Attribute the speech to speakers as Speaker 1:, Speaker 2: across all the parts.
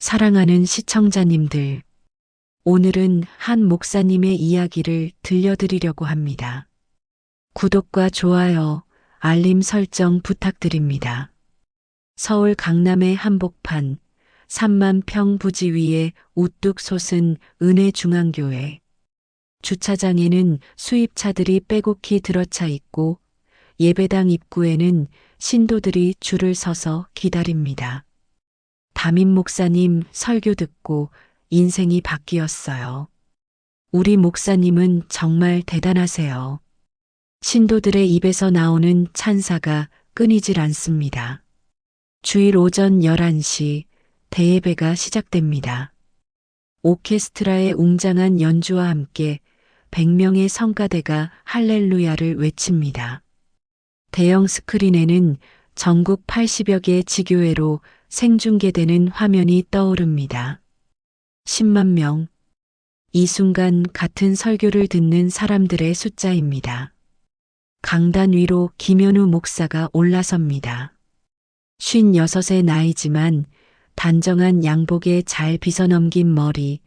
Speaker 1: 사랑하는 시청자님들, 오늘은 한 목사님의 이야기를 들려드리려고 합니다. 구독과 좋아요, 알림 설정 부탁드립니다. 서울 강남의 한복판 3만 평 부지 위에 우뚝 솟은 은혜중앙교회. 주차장에는 수입차들이 빼곡히 들어차 있고 예배당 입구에는 신도들이 줄을 서서 기다립니다. 담임 목사님 설교 듣고 인생이 바뀌었어요. 우리 목사님은 정말 대단하세요. 신도들의 입에서 나오는 찬사가 끊이질 않습니다. 주일 오전 11시 대예배가 시작됩니다. 오케스트라의 웅장한 연주와 함께 100명의 성가대가 할렐루야를 외칩니다. 대형 스크린에는 전국 80여 개 지교회로 생중계되는 화면이 떠오릅니다. 10만 명. 이 순간 같은 설교를 듣는 사람들의 숫자입니다. 강단 위로 김현우 목사가 올라섭니다. 56의 나이지만 단정한 양복에 잘 빗어넘긴 머리,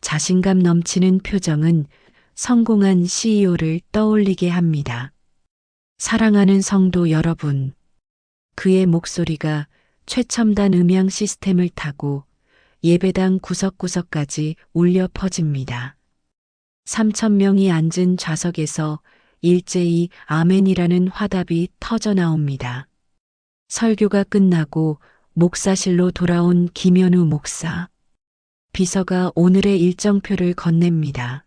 Speaker 1: 자신감 넘치는 표정은 성공한 CEO를 떠올리게 합니다. 사랑하는 성도 여러분, 그의 목소리가 최첨단 음향 시스템을 타고 예배당 구석구석까지 울려 퍼집니다. 3,000명이 앉은 좌석에서 일제히 아멘이라는 화답이 터져 나옵니다. 설교가 끝나고 목사실로 돌아온 김현우 목사. 비서가 오늘의 일정표를 건넵니다.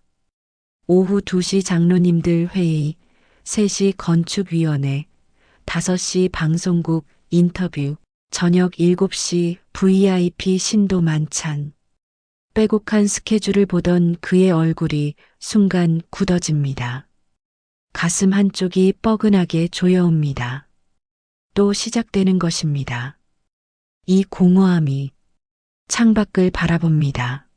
Speaker 1: 오후 2시 장로님들 회의, 3시 건축위원회, 5시 방송국 인터뷰, 저녁 7시 VIP 신도 만찬. 빼곡한 스케줄을 보던 그의 얼굴이 순간 굳어집니다. 가슴 한쪽이 뻐근하게 조여옵니다. 또 시작되는 것입니다. 이 공허함이 창밖을 바라봅니다.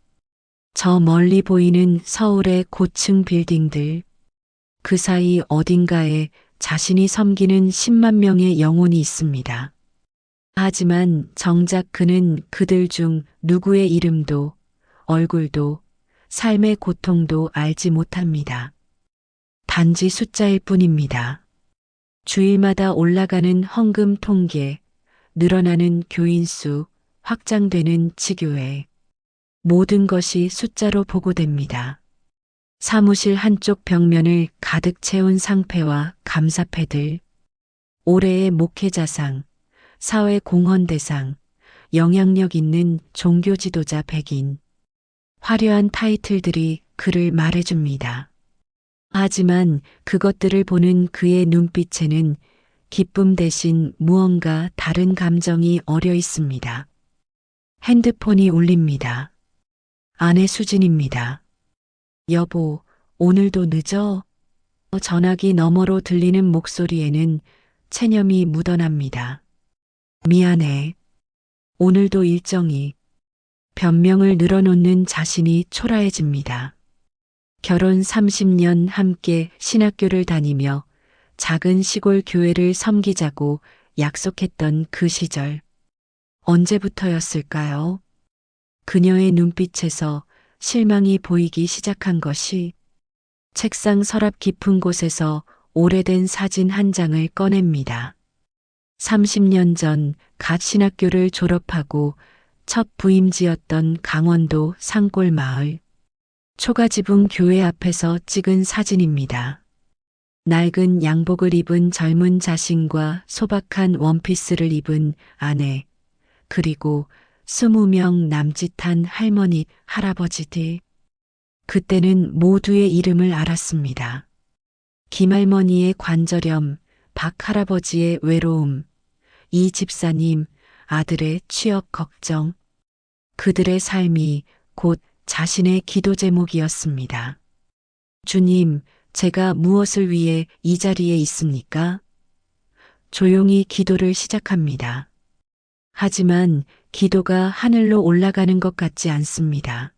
Speaker 1: 저 멀리 보이는 서울의 고층 빌딩들, 그 사이 어딘가에 자신이 섬기는 10만 명의 영혼이 있습니다. 하지만 정작 그는 그들 중 누구의 이름도, 얼굴도, 삶의 고통도 알지 못합니다. 단지 숫자일 뿐입니다. 주일마다 올라가는 헌금 통계, 늘어나는 교인 수, 확장되는 지교회. 모든 것이 숫자로 보고됩니다. 사무실 한쪽 벽면을 가득 채운 상패와 감사패들, 올해의 목회자상, 사회공헌대상, 영향력 있는 종교 지도자 100인, 화려한 타이틀들이 그를 말해줍니다. 하지만 그것들을 보는 그의 눈빛에는 기쁨 대신 무언가 다른 감정이 어려 있습니다. 핸드폰이 울립니다. 아내 수진입니다. 여보, 오늘도 늦어? 전화기 너머로 들리는 목소리에는 체념이 묻어납니다. 미안해. 오늘도 일정이. 변명을 늘어놓는 자신이 초라해집니다. 결혼 30년 함께 신학교를 다니며 작은 시골 교회를 섬기자고 약속했던 그 시절. 언제부터였을까요? 그녀의 눈빛에서 실망이 보이기 시작한 것이 책상 서랍 깊은 곳에서 오래된 사진 한 장을 꺼냅니다. 30년 전 갓 신학교를 졸업하고 첫 부임지였던 강원도 산골 마을. 초가지붕 교회 앞에서 찍은 사진입니다. 낡은 양복을 입은 젊은 자신과 소박한 원피스를 입은 아내, 그리고 20명 남짓한 할머니, 할아버지들. 그때는 모두의 이름을 알았습니다. 김할머니의 관절염, 박할아버지의 외로움, 이 집사님, 아들의 취업 걱정. 그들의 삶이 곧 자신의 기도 제목이었습니다. 주님, 제가 무엇을 위해 이 자리에 있습니까? 조용히 기도를 시작합니다. 하지만 기도가 하늘로 올라가는 것 같지 않습니다.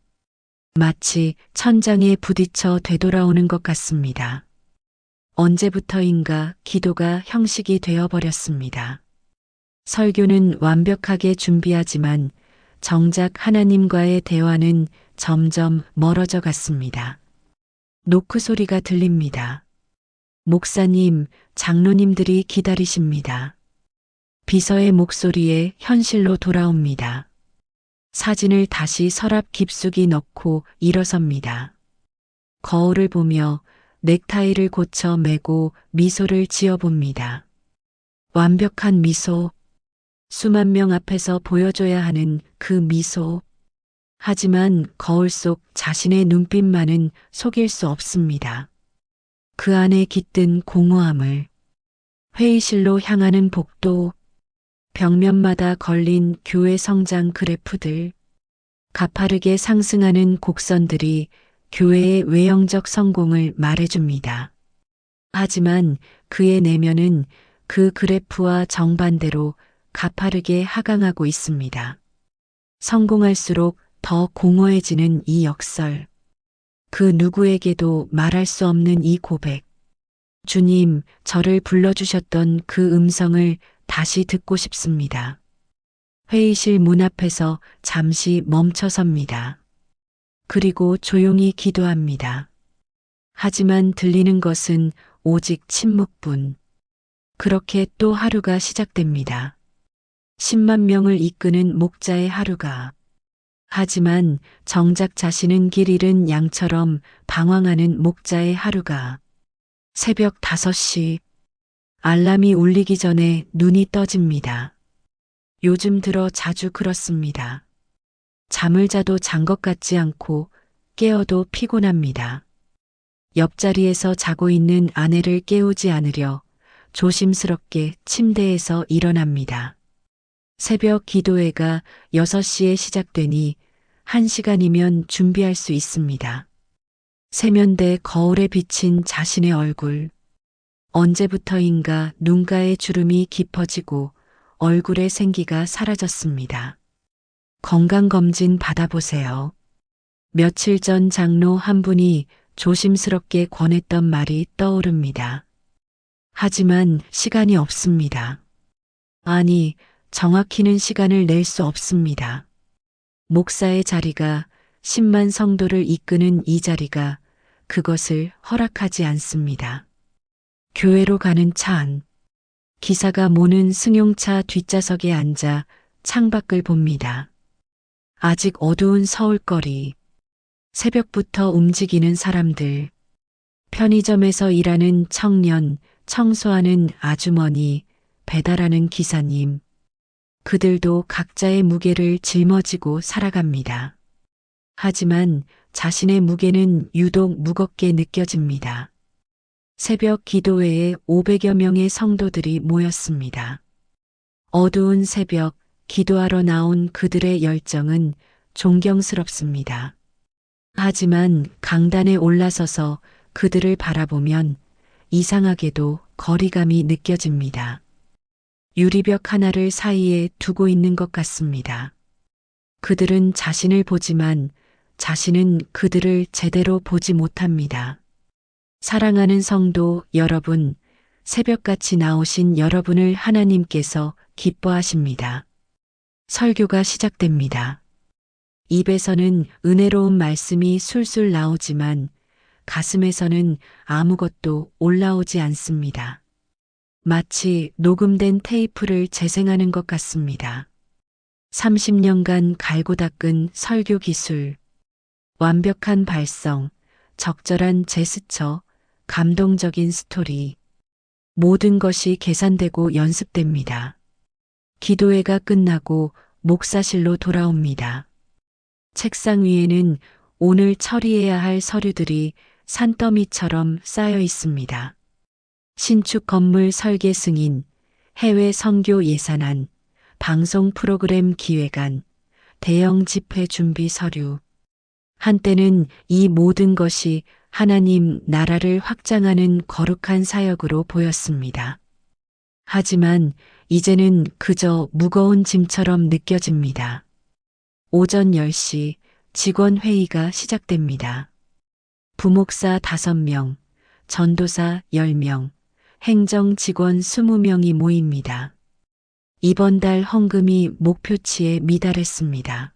Speaker 1: 마치 천장에 부딪혀 되돌아오는 것 같습니다. 언제부터인가 기도가 형식이 되어버렸습니다. 설교는 완벽하게 준비하지만 정작 하나님과의 대화는 점점 멀어져 갔습니다. 노크 소리가 들립니다. 목사님, 장로님들이 기다리십니다. 비서의 목소리에 현실로 돌아옵니다. 사진을 다시 서랍 깊숙이 넣고 일어섭니다. 거울을 보며 넥타이를 고쳐 매고 미소를 지어봅니다. 완벽한 미소. 수만 명 앞에서 보여줘야 하는 그 미소. 하지만 거울 속 자신의 눈빛만은 속일 수 없습니다. 그 안에 깃든 공허함을. 회의실로 향하는 복도. 벽면마다 걸린 교회 성장 그래프들. 가파르게 상승하는 곡선들이 교회의 외형적 성공을 말해줍니다. 하지만 그의 내면은 그 그래프와 정반대로 가파르게 하강하고 있습니다. 성공할수록 더 공허해지는 이 역설. 그 누구에게도 말할 수 없는 이 고백. 주님, 저를 불러주셨던 그 음성을 다시 듣고 싶습니다. 회의실 문 앞에서 잠시 멈춰섭니다. 그리고 조용히 기도합니다. 하지만 들리는 것은 오직 침묵뿐. 그렇게 또 하루가 시작됩니다. 10만 명을 이끄는 목자의 하루가. 하지만 정작 자신은 길 잃은 양처럼 방황하는 목자의 하루가. 새벽 5시. 알람이 울리기 전에 눈이 떠집니다. 요즘 들어 자주 그렇습니다. 잠을 자도 잔 것 같지 않고 깨어도 피곤합니다. 옆자리에서 자고 있는 아내를 깨우지 않으려 조심스럽게 침대에서 일어납니다. 새벽 기도회가 6시에 시작되니 1시간이면 준비할 수 있습니다. 세면대 거울에 비친 자신의 얼굴. 언제부터인가 눈가의 주름이 깊어지고 얼굴의 생기가 사라졌습니다. 건강검진 받아보세요. 며칠 전 장로 한 분이 조심스럽게 권했던 말이 떠오릅니다. 하지만 시간이 없습니다. 아니, 정확히는 시간을 낼 수 없습니다. 목사의 자리가 10만 성도를 이끄는 이 자리가 그것을 허락하지 않습니다. 교회로 가는 차 안. 기사가 모는 승용차 뒷좌석에 앉아 창밖을 봅니다. 아직 어두운 서울거리. 새벽부터 움직이는 사람들. 편의점에서 일하는 청년, 청소하는 아주머니, 배달하는 기사님. 그들도 각자의 무게를 짊어지고 살아갑니다. 하지만 자신의 무게는 유독 무겁게 느껴집니다. 새벽 기도회에 500여 명의 성도들이 모였습니다. 어두운 새벽, 기도하러 나온 그들의 열정은 존경스럽습니다. 하지만 강단에 올라서서 그들을 바라보면 이상하게도 거리감이 느껴집니다. 유리벽 하나를 사이에 두고 있는 것 같습니다. 그들은 자신을 보지만 자신은 그들을 제대로 보지 못합니다. 사랑하는 성도 여러분, 새벽같이 나오신 여러분을 하나님께서 기뻐하십니다. 설교가 시작됩니다. 입에서는 은혜로운 말씀이 술술 나오지만 가슴에서는 아무것도 올라오지 않습니다. 마치 녹음된 테이프를 재생하는 것 같습니다. 30년간 갈고 닦은 설교 기술, 완벽한 발성, 적절한 제스처, 감동적인 스토리. 모든 것이 계산되고 연습됩니다. 기도회가 끝나고 목사실로 돌아옵니다. 책상 위에는 오늘 처리해야 할 서류들이 산더미처럼 쌓여 있습니다. 신축 건물 설계 승인, 해외 선교 예산안, 방송 프로그램 기획안, 대형 집회 준비 서류. 한때는 이 모든 것이 하나님 나라를 확장하는 거룩한 사역으로 보였습니다. 하지만 이제는 그저 무거운 짐처럼 느껴집니다. 오전 10시 직원 회의가 시작됩니다. 부목사 5명, 전도사 10명, 행정 직원 20명이 모입니다. 이번 달 헌금이 목표치에 미달했습니다.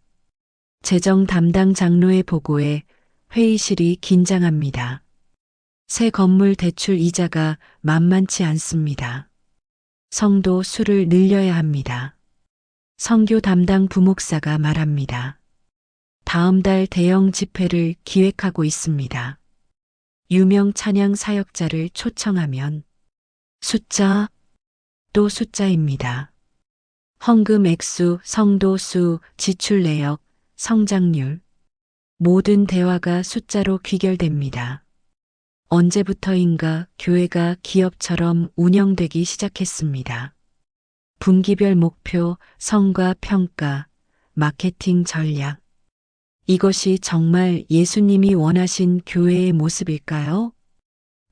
Speaker 1: 재정 담당 장로의 보고에 회의실이 긴장합니다. 새 건물 대출 이자가 만만치 않습니다. 성도 수를 늘려야 합니다. 선교 담당 부목사가 말합니다. 다음 달 대형 집회를 기획하고 있습니다. 유명 찬양 사역자를 초청하면 숫자 또 숫자입니다. 헌금 액수, 성도 수, 지출 내역, 성장률 모든 대화가 숫자로 귀결됩니다. 언제부터인가 교회가 기업처럼 운영되기 시작했습니다. 분기별 목표, 성과 평가, 마케팅 전략. 이것이 정말 예수님이 원하신 교회의 모습일까요?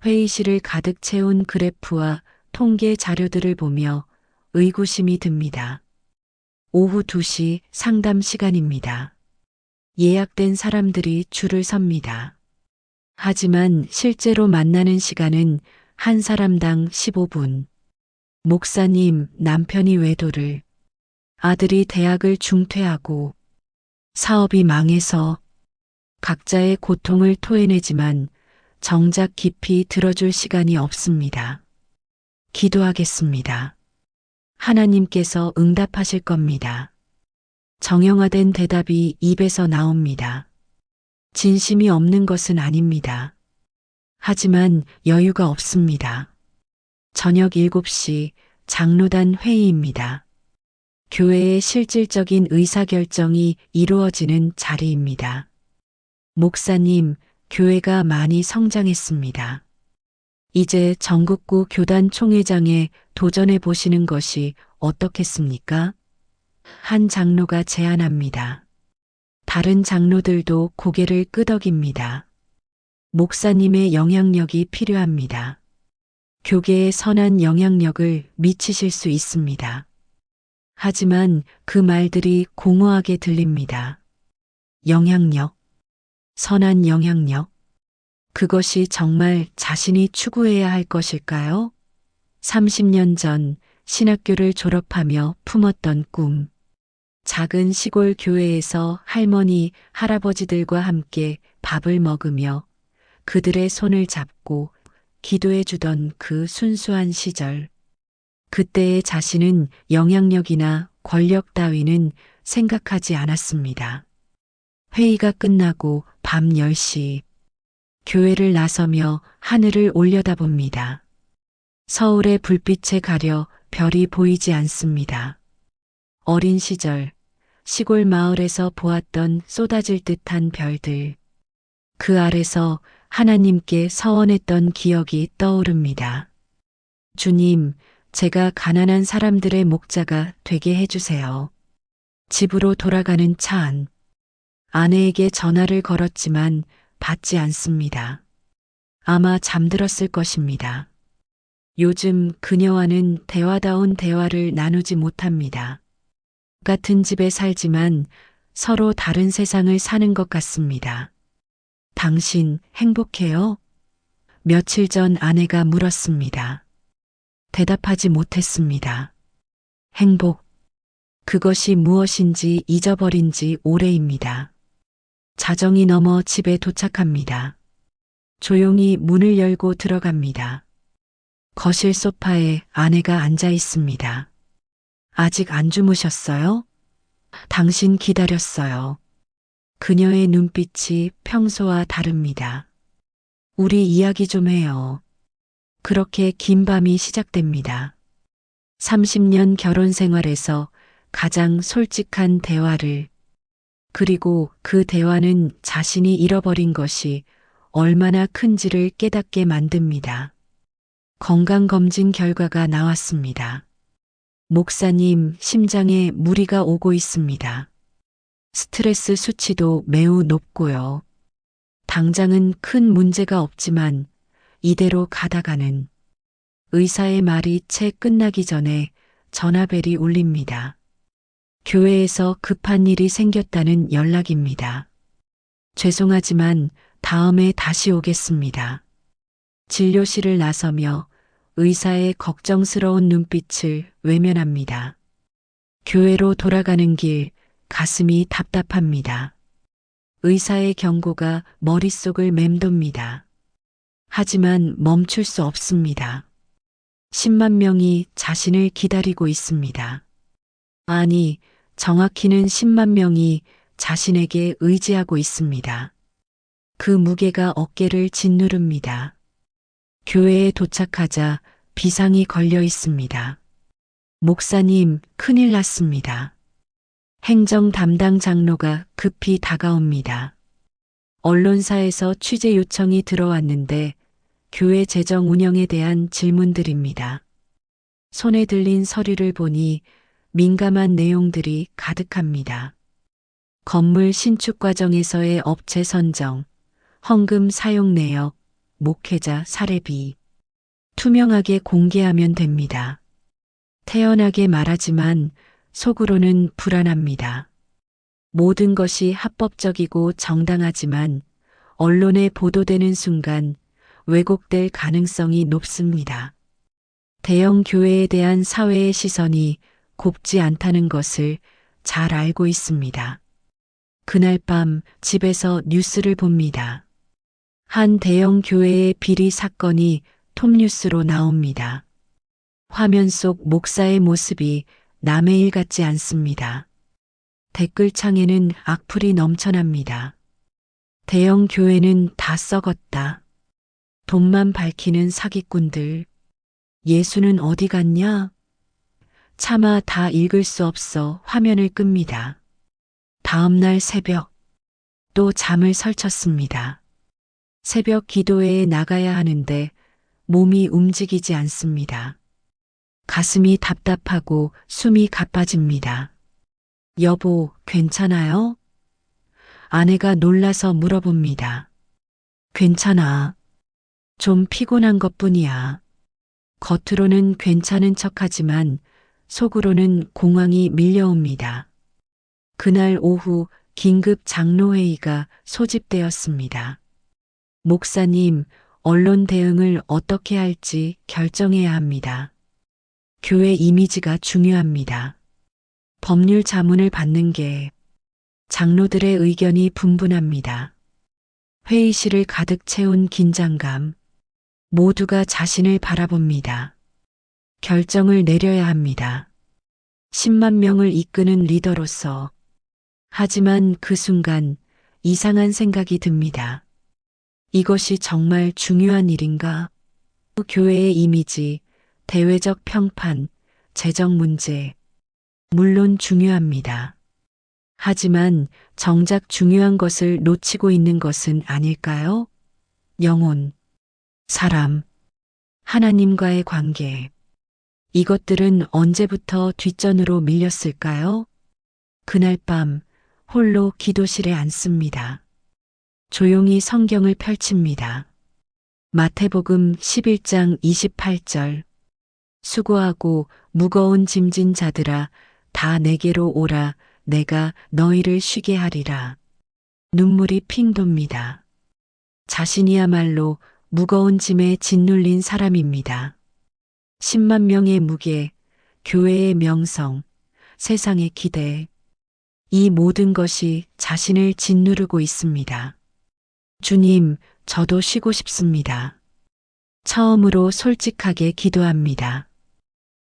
Speaker 1: 회의실을 가득 채운 그래프와 통계 자료들을 보며 의구심이 듭니다. 오후 2시 상담 시간입니다. 예약된 사람들이 줄을 섭니다. 하지만 실제로 만나는 시간은 한 사람당 15분. 목사님, 남편이 외도를, 아들이 대학을 중퇴하고, 사업이 망해서 각자의 고통을 토해내지만 정작 깊이 들어줄 시간이 없습니다. 기도하겠습니다. 하나님께서 응답하실 겁니다. 정형화된 대답이 입에서 나옵니다. 진심이 없는 것은 아닙니다. 하지만 여유가 없습니다. 저녁 7시 장로단 회의입니다. 교회의 실질적인 의사결정이 이루어지는 자리입니다. 목사님, 교회가 많이 성장했습니다. 이제 전국구 교단 총회장에 도전해 보시는 것이 어떻겠습니까? 한 장로가 제안합니다. 다른 장로들도 고개를 끄덕입니다. 목사님의 영향력이 필요합니다. 교계에 선한 영향력을 미치실 수 있습니다. 하지만 그 말들이 공허하게 들립니다. 영향력, 선한 영향력. 그것이 정말 자신이 추구해야 할 것일까요? 30년 전 신학교를 졸업하며 품었던 꿈. 작은 시골 교회에서 할머니, 할아버지들과 함께 밥을 먹으며 그들의 손을 잡고 기도해 주던 그 순수한 시절. 그때의 자신은 영향력이나 권력 따위는 생각하지 않았습니다. 회의가 끝나고 밤 10시 교회를 나서며 하늘을 올려다봅니다. 서울의 불빛에 가려 별이 보이지 않습니다. 어린 시절 시골 마을에서 보았던 쏟아질 듯한 별들. 그 아래서 하나님께 서원했던 기억이 떠오릅니다. 주님, 제가 가난한 사람들의 목자가 되게 해주세요. 집으로 돌아가는 차 안. 아내에게 전화를 걸었지만 받지 않습니다. 아마 잠들었을 것입니다. 요즘 그녀와는 대화다운 대화를 나누지 못합니다. 같은 집에 살지만 서로 다른 세상을 사는 것 같습니다. 당신 행복해요? 며칠 전 아내가 물었습니다. 대답하지 못했습니다. 행복. 그것이 무엇인지 잊어버린 지 오래입니다. 자정이 넘어 집에 도착합니다. 조용히 문을 열고 들어갑니다. 거실 소파에 아내가 앉아 있습니다. 아직 안 주무셨어요? 당신 기다렸어요. 그녀의 눈빛이 평소와 다릅니다. 우리 이야기 좀 해요. 그렇게 긴 밤이 시작됩니다. 30년 결혼 생활에서 가장 솔직한 대화를, 그리고 그 대화는 자신이 잃어버린 것이 얼마나 큰지를 깨닫게 만듭니다. 건강검진 결과가 나왔습니다. 목사님, 심장에 무리가 오고 있습니다. 스트레스 수치도 매우 높고요. 당장은 큰 문제가 없지만 이대로 가다가는. 의사의 말이 채 끝나기 전에 전화벨이 울립니다. 교회에서 급한 일이 생겼다는 연락입니다. 죄송하지만 다음에 다시 오겠습니다. 진료실을 나서며 의사의 걱정스러운 눈빛을 외면합니다. 교회로 돌아가는 길, 가슴이 답답합니다. 의사의 경고가 머릿속을 맴돕니다. 하지만 멈출 수 없습니다. 10만 명이 자신을 기다리고 있습니다. 아니, 정확히는 10만 명이 자신에게 의지하고 있습니다. 그 무게가 어깨를 짓누릅니다. 교회에 도착하자 비상이 걸려 있습니다. 목사님, 큰일 났습니다. 행정 담당 장로가 급히 다가옵니다. 언론사에서 취재 요청이 들어왔는데 교회 재정 운영에 대한 질문들입니다. 손에 들린 서류를 보니 민감한 내용들이 가득합니다. 건물 신축 과정에서의 업체 선정, 헌금 사용 내역, 목회자 사례비. 투명하게 공개하면 됩니다. 태연하게 말하지만 속으로는 불안합니다. 모든 것이 합법적이고 정당하지만 언론에 보도되는 순간 왜곡될 가능성이 높습니다. 대형 교회에 대한 사회의 시선이 곱지 않다는 것을 잘 알고 있습니다. 그날 밤 집에서 뉴스를 봅니다. 한 대형 교회의 비리 사건이 톱뉴스로 나옵니다. 화면 속 목사의 모습이 남의 일 같지 않습니다. 댓글창에는 악플이 넘쳐납니다. 대형 교회는 다 썩었다. 돈만 밝히는 사기꾼들. 예수는 어디 갔냐? 차마 다 읽을 수 없어 화면을 끕니다. 다음 날 새벽, 또 잠을 설쳤습니다. 새벽 기도회에 나가야 하는데 몸이 움직이지 않습니다. 가슴이 답답하고 숨이 가빠집니다. 여보, 괜찮아요? 아내가 놀라서 물어봅니다. 괜찮아. 좀 피곤한 것뿐이야. 겉으로는 괜찮은 척하지만 속으로는 공황이 밀려옵니다. 그날 오후 긴급 장로회의가 소집되었습니다. 목사님, 언론 대응을 어떻게 할지 결정해야 합니다. 교회 이미지가 중요합니다. 법률 자문을 받는 게 장로들의 의견이 분분합니다. 회의실을 가득 채운 긴장감. 모두가 자신을 바라봅니다. 결정을 내려야 합니다. 10만 명을 이끄는 리더로서. 하지만 그 순간 이상한 생각이 듭니다. 이것이 정말 중요한 일인가? 교회의 이미지, 대외적 평판, 재정 문제. 물론 중요합니다. 하지만 정작 중요한 것을 놓치고 있는 것은 아닐까요? 영혼, 사람, 하나님과의 관계. 이것들은 언제부터 뒷전으로 밀렸을까요? 그날 밤 홀로 기도실에 앉습니다. 조용히 성경을 펼칩니다. 마태복음 11장 28절. 수고하고 무거운 짐진 자들아 다 내게로 오라 내가 너희를 쉬게 하리라. 눈물이 핑 돕니다. 자신이야말로 무거운 짐에 짓눌린 사람입니다. 10만 명의 무게, 교회의 명성, 세상의 기대. 이 모든 것이 자신을 짓누르고 있습니다. 주님, 저도 쉬고 싶습니다. 처음으로 솔직하게 기도합니다.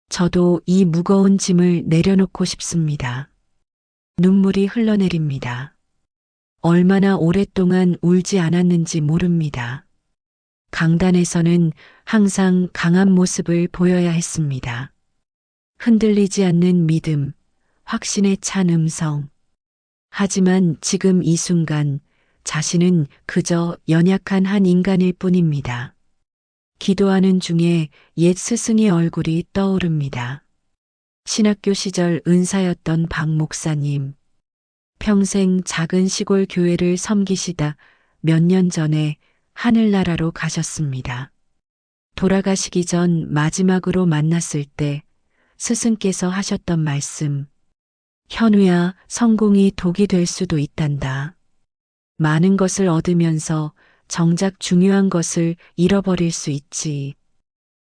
Speaker 1: 저도 이 무거운 짐을 내려놓고 싶습니다. 눈물이 흘러내립니다. 얼마나 오랫동안 울지 않았는지 모릅니다. 강단에서는 항상 강한 모습을 보여야 했습니다. 흔들리지 않는 믿음, 확신에 찬 음성. 하지만 지금 이 순간 자신은 그저 연약한 한 인간일 뿐입니다. 기도하는 중에 옛 스승의 얼굴이 떠오릅니다. 신학교 시절 은사였던 박 목사님. 평생 작은 시골 교회를 섬기시다 몇 년 전에 하늘나라로 가셨습니다. 돌아가시기 전 마지막으로 만났을 때 스승께서 하셨던 말씀. 현우야, 성공이 독이 될 수도 있단다. 많은 것을 얻으면서 정작 중요한 것을 잃어버릴 수 있지.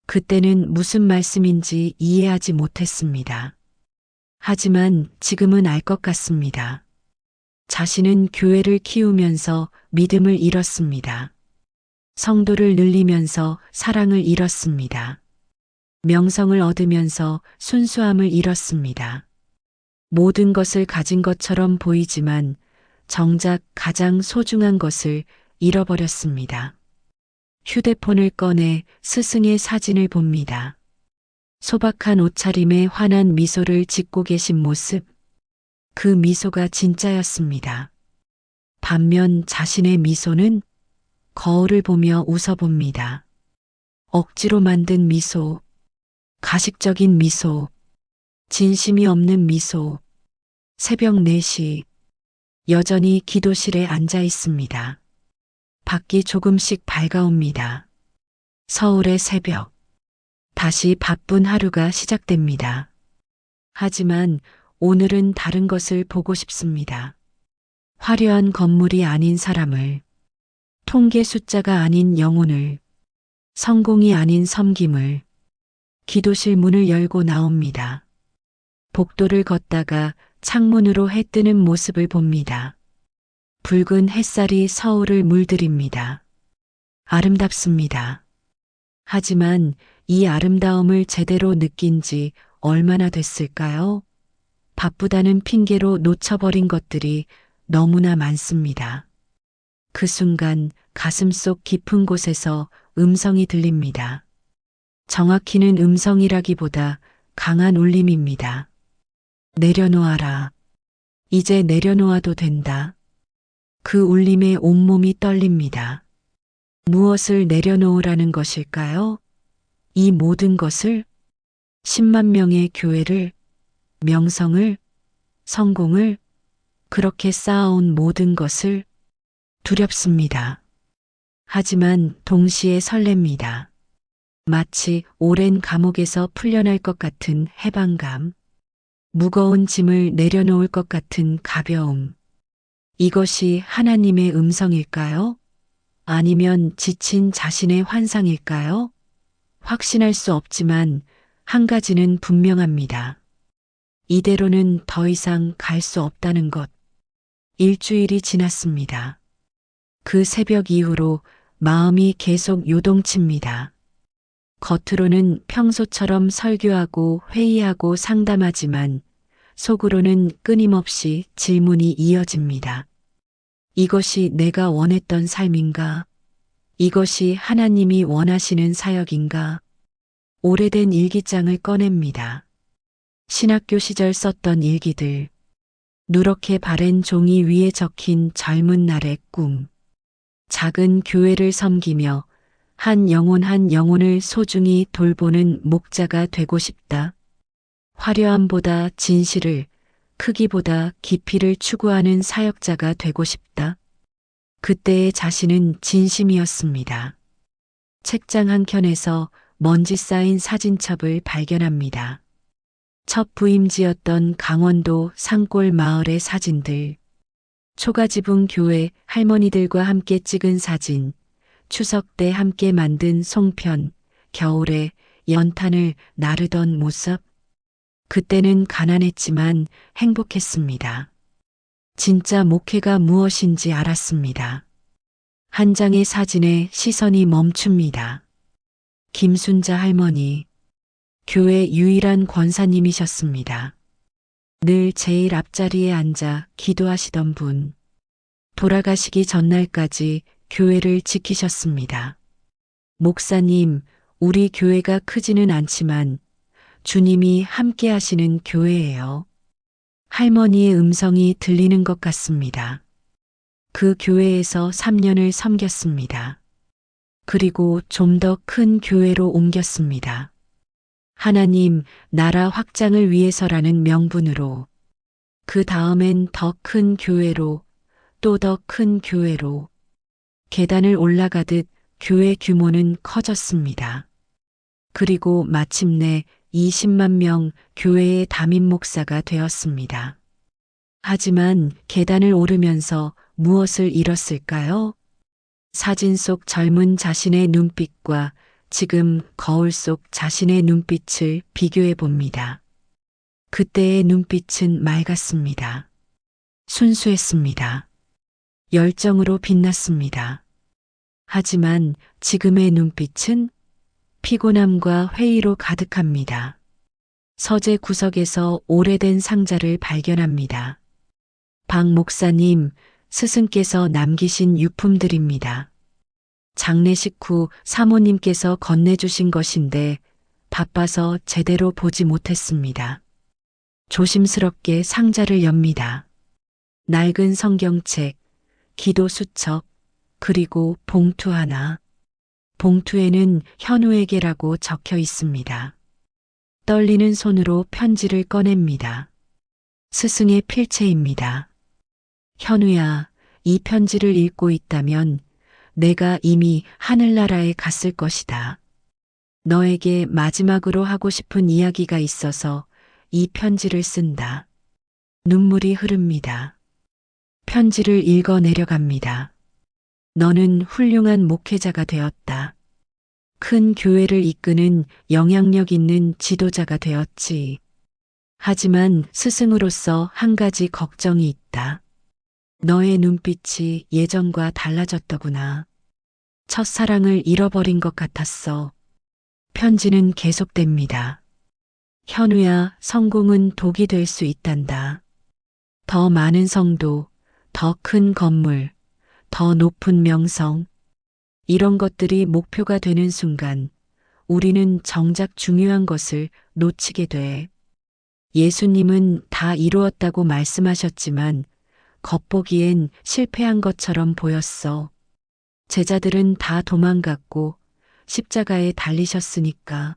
Speaker 1: 그때는 무슨 말씀인지 이해하지 못했습니다. 하지만 지금은 알 것 같습니다. 자신은 교회를 키우면서 믿음을 잃었습니다. 성도를 늘리면서 사랑을 잃었습니다. 명성을 얻으면서 순수함을 잃었습니다. 모든 것을 가진 것처럼 보이지만 정작 가장 소중한 것을 잃어버렸습니다. 휴대폰을 꺼내 스승의 사진을 봅니다. 소박한 옷차림에 환한 미소를 짓고 계신 모습, 그 미소가 진짜였습니다. 반면 자신의 미소는 거울을 보며 웃어봅니다. 억지로 만든 미소, 가식적인 미소, 진심이 없는 미소, 새벽 4시, 여전히 기도실에 앉아 있습니다. 밖이 조금씩 밝아옵니다. 서울의 새벽, 다시 바쁜 하루가 시작됩니다. 하지만 오늘은 다른 것을 보고 싶습니다. 화려한 건물이 아닌 사람을, 통계 숫자가 아닌 영혼을, 성공이 아닌 섬김을, 기도실 문을 열고 나옵니다. 복도를 걷다가 창문으로 해 뜨는 모습을 봅니다. 붉은 햇살이 서울을 물들입니다. 아름답습니다. 하지만 이 아름다움을 제대로 느낀 지 얼마나 됐을까요? 바쁘다는 핑계로 놓쳐버린 것들이 너무나 많습니다. 그 순간 가슴속 깊은 곳에서 음성이 들립니다. 정확히는 음성이라기보다 강한 울림입니다. 내려놓아라. 이제 내려놓아도 된다. 그 울림에 온몸이 떨립니다. 무엇을 내려놓으라는 것일까요? 이 모든 것을, 10만 명의 교회를, 명성을, 성공을, 그렇게 쌓아온 모든 것을. 두렵습니다. 하지만 동시에 설렙니다. 마치 오랜 감옥에서 풀려날 것 같은 해방감, 무거운 짐을 내려놓을 것 같은 가벼움. 이것이 하나님의 음성일까요? 아니면 지친 자신의 환상일까요? 확신할 수 없지만 한 가지는 분명합니다. 이대로는 더 이상 갈 수 없다는 것. 일주일이 지났습니다. 그 새벽 이후로 마음이 계속 요동칩니다. 겉으로는 평소처럼 설교하고 회의하고 상담하지만 속으로는 끊임없이 질문이 이어집니다. 이것이 내가 원했던 삶인가? 이것이 하나님이 원하시는 사역인가? 오래된 일기장을 꺼냅니다. 신학교 시절 썼던 일기들, 누렇게 바랜 종이 위에 적힌 젊은 날의 꿈, 작은 교회를 섬기며 한 영혼을 소중히 돌보는 목자가 되고 싶다. 화려함보다 진실을, 크기보다 깊이를 추구하는 사역자가 되고 싶다. 그때의 자신은 진심이었습니다. 책장 한켠에서 먼지 쌓인 사진첩을 발견합니다. 첫 부임지였던 강원도 산골 마을의 사진들, 초가지붕 교회 할머니들과 함께 찍은 사진, 추석 때 함께 만든 송편, 겨울에 연탄을 나르던 모습. 그때는 가난했지만 행복했습니다. 진짜 목회가 무엇인지 알았습니다. 한 장의 사진에 시선이 멈춥니다. 김순자 할머니, 교회 유일한 권사님이셨습니다. 늘 제일 앞자리에 앉아 기도하시던 분. 돌아가시기 전날까지 교회를 지키셨습니다. 목사님, 우리 교회가 크지는 않지만 주님이 함께 하시는 교회예요. 할머니의 음성이 들리는 것 같습니다. 그 교회에서 3년을 섬겼습니다. 그리고 좀 더 큰 교회로 옮겼습니다. 하나님, 나라 확장을 위해서라는 명분으로. 그 다음엔 더 큰 교회로, 또 더 큰 교회로. 계단을 올라가듯 교회 규모는 커졌습니다. 그리고 마침내 20만 명 교회의 담임 목사가 되었습니다. 하지만 계단을 오르면서 무엇을 잃었을까요? 사진 속 젊은 자신의 눈빛과 지금 거울 속 자신의 눈빛을 비교해 봅니다. 그때의 눈빛은 맑았습니다. 순수했습니다. 열정으로 빛났습니다. 하지만 지금의 눈빛은 피곤함과 회의로 가득합니다. 서재 구석에서 오래된 상자를 발견합니다. 박 목사님, 스승께서 남기신 유품들입니다. 장례식 후 사모님께서 건네주신 것인데 바빠서 제대로 보지 못했습니다. 조심스럽게 상자를 엽니다. 낡은 성경책, 기도 수첩, 그리고 봉투 하나. 봉투에는 현우에게라고 적혀 있습니다. 떨리는 손으로 편지를 꺼냅니다. 스승의 필체입니다. 현우야, 이 편지를 읽고 있다면 내가 이미 하늘나라에 갔을 것이다. 너에게 마지막으로 하고 싶은 이야기가 있어서 이 편지를 쓴다. 눈물이 흐릅니다. 편지를 읽어 내려갑니다. 너는 훌륭한 목회자가 되었다. 큰 교회를 이끄는 영향력 있는 지도자가 되었지. 하지만 스승으로서 한 가지 걱정이 있다. 너의 눈빛이 예전과 달라졌더구나. 첫사랑을 잃어버린 것 같았어. 편지는 계속됩니다. 현우야, 성공은 독이 될 수 있단다. 더 많은 성도, 더 큰 건물, 더 높은 명성. 이런 것들이 목표가 되는 순간 우리는 정작 중요한 것을 놓치게 돼. 예수님은 다 이루었다고 말씀하셨지만 겉보기엔 실패한 것처럼 보였어. 제자들은 다 도망갔고 십자가에 달리셨으니까.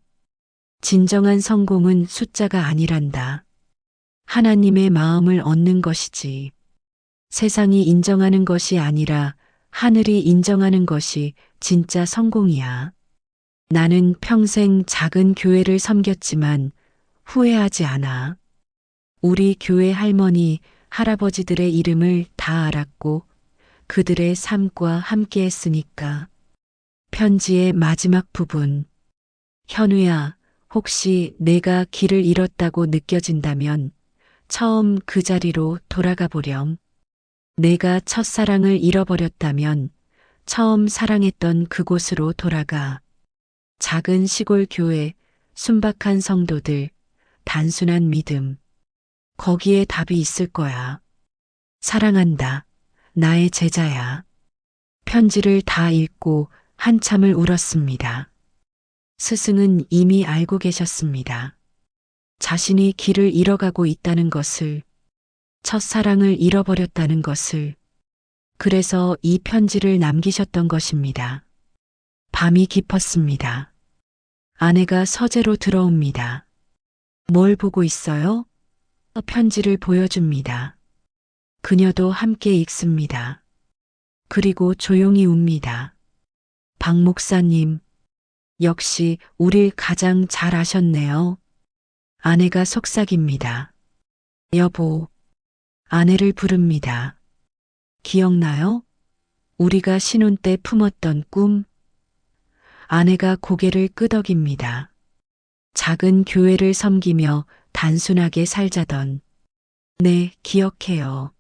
Speaker 1: 진정한 성공은 숫자가 아니란다. 하나님의 마음을 얻는 것이지. 세상이 인정하는 것이 아니라 하늘이 인정하는 것이 진짜 성공이야. 나는 평생 작은 교회를 섬겼지만 후회하지 않아. 우리 교회 할머니, 할아버지들의 이름을 다 알았고 그들의 삶과 함께 했으니까. 편지의 마지막 부분. 현우야, 혹시 내가 길을 잃었다고 느껴진다면 처음 그 자리로 돌아가 보렴. 내가 첫사랑을 잃어버렸다면 처음 사랑했던 그곳으로 돌아가. 작은 시골 교회, 순박한 성도들, 단순한 믿음. 거기에 답이 있을 거야. 사랑한다. 나의 제자야. 편지를 다 읽고 한참을 울었습니다. 스승은 이미 알고 계셨습니다. 자신이 길을 잃어가고 있다는 것을, 첫사랑을 잃어버렸다는 것을. 그래서 이 편지를 남기셨던 것입니다. 밤이 깊었습니다. 아내가 서재로 들어옵니다. 뭘 보고 있어요? 편지를 보여줍니다. 그녀도 함께 읽습니다. 그리고 조용히 웁니다. 박 목사님, 역시 우릴 가장 잘 아셨네요. 아내가 속삭입니다. 여보, 아내를 부릅니다. 기억나요? 우리가 신혼 때 품었던 꿈? 아내가 고개를 끄덕입니다. 작은 교회를 섬기며 단순하게 살자던. 네, 기억해요.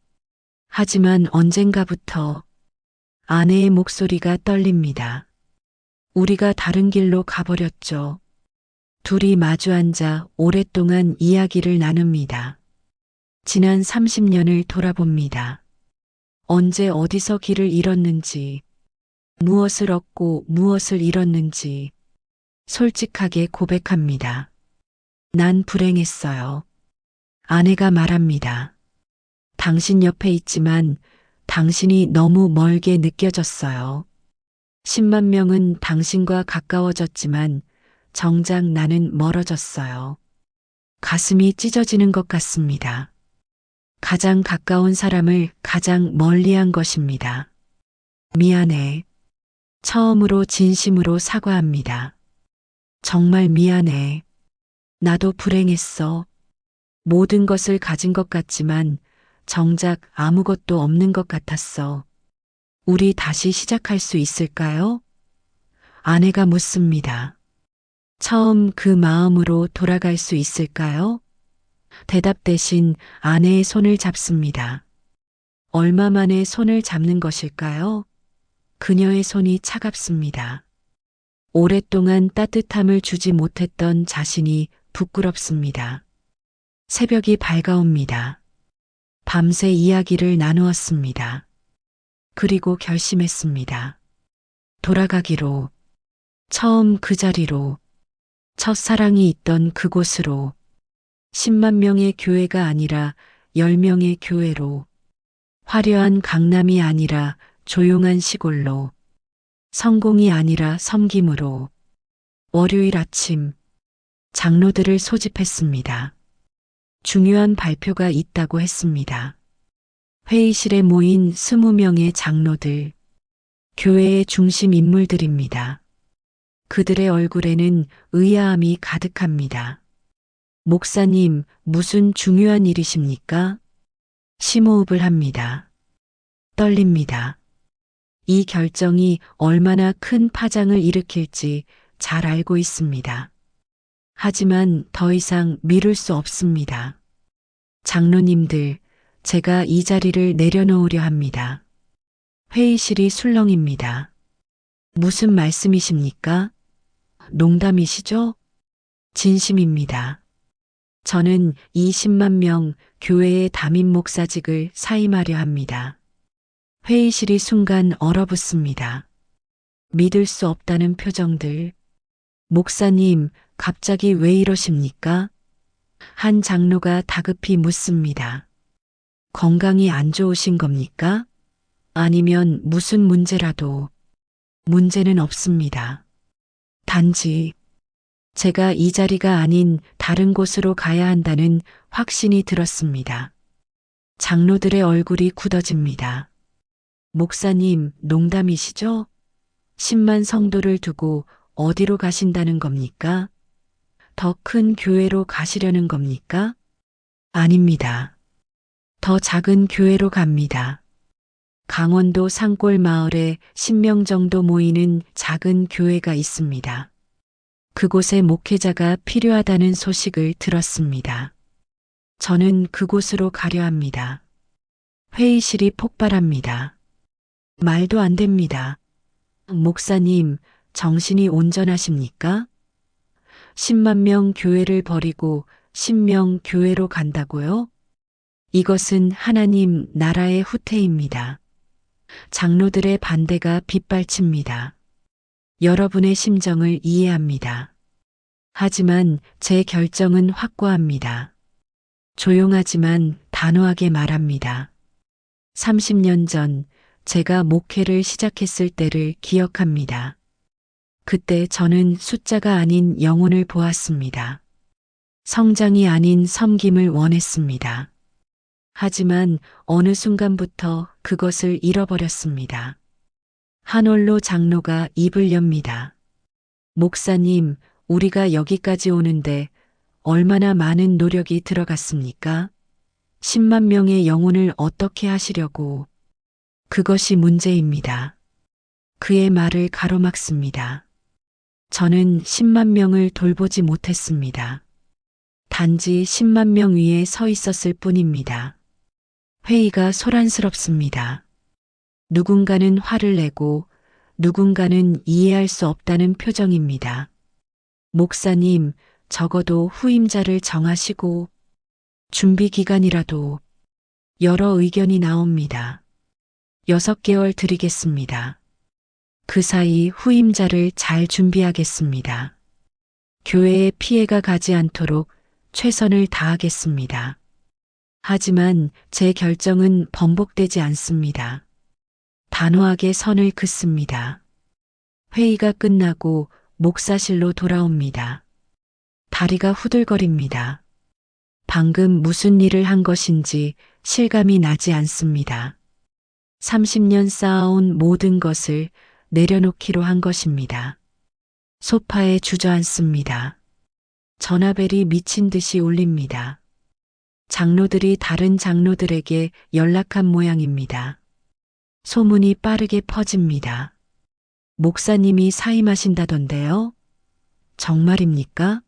Speaker 1: 하지만 언젠가부터 아내의 목소리가 떨립니다. 우리가 다른 길로 가버렸죠. 둘이 마주 앉아 오랫동안 이야기를 나눕니다. 지난 30년을 돌아봅니다. 언제 어디서 길을 잃었는지, 무엇을 얻고 무엇을 잃었는지 솔직하게 고백합니다. 난 불행했어요. 아내가 말합니다. 당신 옆에 있지만 당신이 너무 멀게 느껴졌어요. 10만 명은 당신과 가까워졌지만 정작 나는 멀어졌어요. 가슴이 찢어지는 것 같습니다. 가장 가까운 사람을 가장 멀리한 것입니다. 미안해. 처음으로 진심으로 사과합니다. 정말 미안해. 나도 불행했어. 모든 것을 가진 것 같지만 정작 아무것도 없는 것 같았어. 우리 다시 시작할 수 있을까요? 아내가 묻습니다. 처음 그 마음으로 돌아갈 수 있을까요? 대답 대신 아내의 손을 잡습니다. 얼마 만에 손을 잡는 것일까요? 그녀의 손이 차갑습니다. 오랫동안 따뜻함을 주지 못했던 자신이 부끄럽습니다. 새벽이 밝아옵니다. 밤새 이야기를 나누었습니다. 그리고 결심했습니다. 돌아가기로, 처음 그 자리로, 첫사랑이 있던 그곳으로, 10만 명의 교회가 아니라 10명의 교회로, 화려한 강남이 아니라 조용한 시골로, 성공이 아니라 섬김으로, 월요일 아침, 장로들을 소집했습니다. 중요한 발표가 있다고 했습니다. 회의실에 모인 20명의 장로들, 교회의 중심 인물들입니다. 그들의 얼굴에는 의아함이 가득합니다. 목사님, 무슨 중요한 일이십니까? 심호흡을 합니다. 떨립니다. 이 결정이 얼마나 큰 파장을 일으킬지 잘 알고 있습니다. 하지만 더 이상 미룰 수 없습니다. 장로님들, 제가 이 자리를 내려놓으려 합니다. 회의실이 술렁입니다. 무슨 말씀이십니까? 농담이시죠? 진심입니다. 저는 20만 명 교회의 담임 목사직을 사임하려 합니다. 회의실이 순간 얼어붙습니다. 믿을 수 없다는 표정들. 목사님, 갑자기 왜 이러십니까? 한 장로가 다급히 묻습니다. 건강이 안 좋으신 겁니까? 아니면 무슨 문제라도. 문제는 없습니다. 단지 제가 이 자리가 아닌 다른 곳으로 가야 한다는 확신이 들었습니다. 장로들의 얼굴이 굳어집니다. 목사님, 농담이시죠? 10만 성도를 두고 어디로 가신다는 겁니까? 더 큰 교회로 가시려는 겁니까? 아닙니다. 더 작은 교회로 갑니다. 강원도 산골 마을에 10명 정도 모이는 작은 교회가 있습니다. 그곳에 목회자가 필요하다는 소식을 들었습니다. 저는 그곳으로 가려 합니다. 회의실이 폭발합니다. 말도 안 됩니다. 목사님, 정신이 온전하십니까? 10만 명 교회를 버리고 10명 교회로 간다고요? 이것은 하나님 나라의 후퇴입니다. 장로들의 반대가 빗발칩니다. 여러분의 심정을 이해합니다. 하지만 제 결정은 확고합니다. 조용하지만 단호하게 말합니다. 30년 전 제가 목회를 시작했을 때를 기억합니다. 그때 저는 숫자가 아닌 영혼을 보았습니다. 성장이 아닌 섬김을 원했습니다. 하지만 어느 순간부터 그것을 잃어버렸습니다. 한올로 장로가 입을 엽니다. 목사님, 우리가 여기까지 오는데 얼마나 많은 노력이 들어갔습니까? 10만 명의 영혼을 어떻게 하시려고. 그것이 문제입니다. 그의 말을 가로막습니다. 저는 10만 명을 돌보지 못했습니다. 단지 10만 명 위에 서 있었을 뿐입니다. 회의가 소란스럽습니다. 누군가는 화를 내고 누군가는 이해할 수 없다는 표정입니다. 목사님, 적어도 후임자를 정하시고 준비 기간이라도. 여러 의견이 나옵니다. 6개월 드리겠습니다. 그 사이 후임자를 잘 준비하겠습니다. 교회에 피해가 가지 않도록 최선을 다하겠습니다. 하지만 제 결정은 번복되지 않습니다. 단호하게 선을 긋습니다. 회의가 끝나고 목사실로 돌아옵니다. 다리가 후들거립니다. 방금 무슨 일을 한 것인지 실감이 나지 않습니다. 30년 쌓아온 모든 것을 내려놓기로 한 것입니다. 소파에 주저앉습니다. 전화벨이 미친 듯이 울립니다. 장로들이 다른 장로들에게 연락한 모양입니다. 소문이 빠르게 퍼집니다. 목사님이 사임하신다던데요? 정말입니까?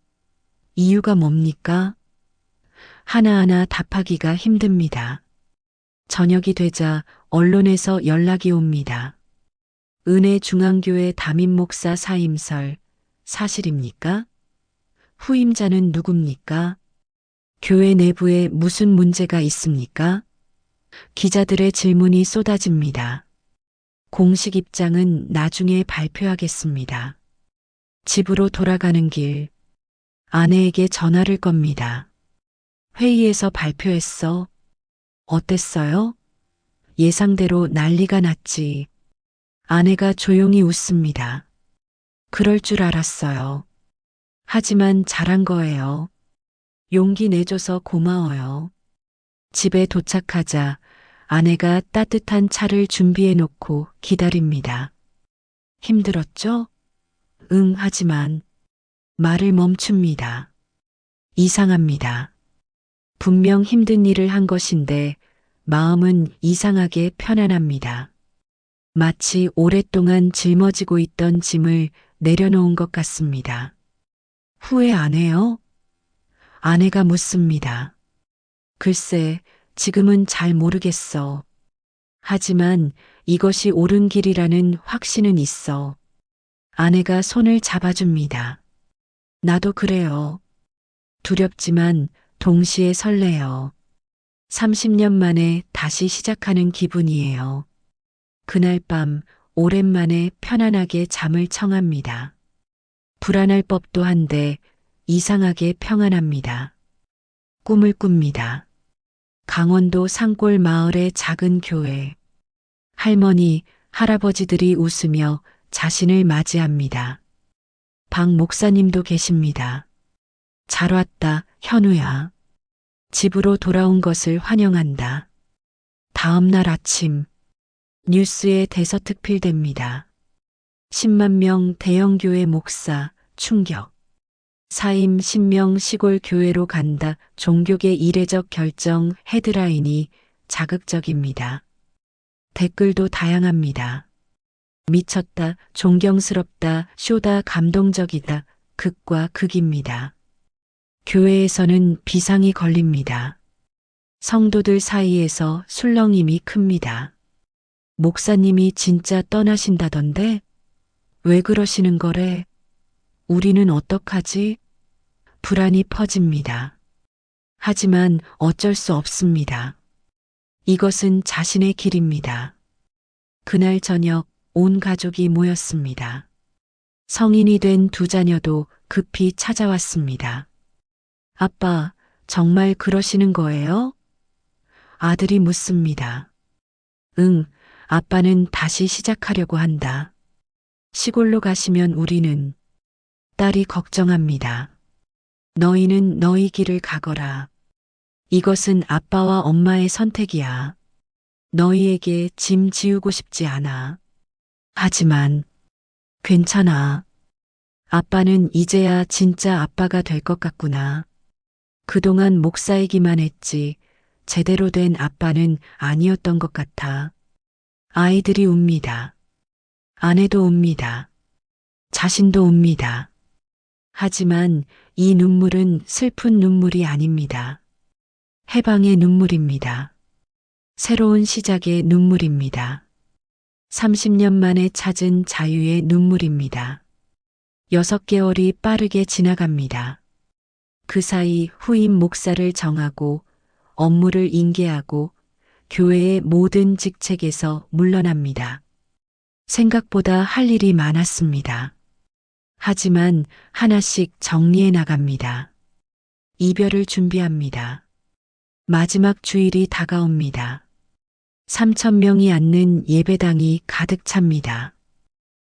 Speaker 1: 이유가 뭡니까? 하나하나 답하기가 힘듭니다. 저녁이 되자 언론에서 연락이 옵니다. 은혜중앙교회 담임 목사 사임설, 사실입니까? 후임자는 누굽니까? 교회 내부에 무슨 문제가 있습니까? 기자들의 질문이 쏟아집니다. 공식 입장은 나중에 발표하겠습니다. 집으로 돌아가는 길, 아내에게 전화를 겁니다. 회의에서 발표했어. 어땠어요? 예상대로 난리가 났지. 아내가 조용히 웃습니다. 그럴 줄 알았어요. 하지만 잘한 거예요. 용기 내줘서 고마워요. 집에 도착하자 아내가 따뜻한 차를 준비해 놓고 기다립니다. 힘들었죠? 응, 하지만 말을 멈춥니다. 이상합니다. 분명 힘든 일을 한 것인데 마음은 이상하게 편안합니다. 마치 오랫동안 짊어지고 있던 짐을 내려놓은 것 같습니다. 후회 안 해요? 아내가 묻습니다. 글쎄, 지금은 잘 모르겠어. 하지만 이것이 옳은 길이라는 확신은 있어. 아내가 손을 잡아줍니다. 나도 그래요. 두렵지만 동시에 설레요. 30년 만에 다시 시작하는 기분이에요. 그날 밤 오랜만에 편안하게 잠을 청합니다. 불안할 법도 한데 이상하게 평안합니다. 꿈을 꿉니다. 강원도 산골 마을의 작은 교회. 할머니, 할아버지들이 웃으며 자신을 맞이합니다. 박 목사님도 계십니다. 잘 왔다, 현우야. 집으로 돌아온 것을 환영한다. 다음 날 아침, 뉴스에 대서특필됩니다. 10만 명 대형교회 목사, 충격. 사임 신명 시골 교회로 간다. 종교계 이례적 결정 헤드라인이 자극적입니다. 댓글도 다양합니다. 미쳤다, 존경스럽다, 쇼다, 감동적이다, 극과 극입니다. 교회에서는 비상이 걸립니다. 성도들 사이에서 술렁임이 큽니다. 목사님이 진짜 떠나신다던데? 왜 그러시는 거래? 우리는 어떡하지? 불안이 퍼집니다. 하지만 어쩔 수 없습니다. 이것은 자신의 길입니다. 그날 저녁 온 가족이 모였습니다. 성인이 된 두 자녀도 급히 찾아왔습니다. 아빠, 정말 그러시는 거예요? 아들이 묻습니다. 응, 아빠는 다시 시작하려고 한다. 시골로 가시면 우리는. 딸이 걱정합니다. 너희는 너희 길을 가거라. 이것은 아빠와 엄마의 선택이야. 너희에게 짐 지우고 싶지 않아. 하지만 괜찮아. 아빠는 이제야 진짜 아빠가 될 것 같구나. 그동안 목사이기만 했지 제대로 된 아빠는 아니었던 것 같아. 아이들이 웁니다. 아내도 웁니다. 자신도 웁니다. 하지만 이 눈물은 슬픈 눈물이 아닙니다. 해방의 눈물입니다. 새로운 시작의 눈물입니다. 30년 만에 찾은 자유의 눈물입니다. 6개월이 빠르게 지나갑니다. 그 사이 후임 목사를 정하고 업무를 인계하고 교회의 모든 직책에서 물러납니다. 생각보다 할 일이 많았습니다. 하지만 하나씩 정리해 나갑니다. 이별을 준비합니다. 마지막 주일이 다가옵니다. 3,000명이 앉는 예배당이 가득 찹니다.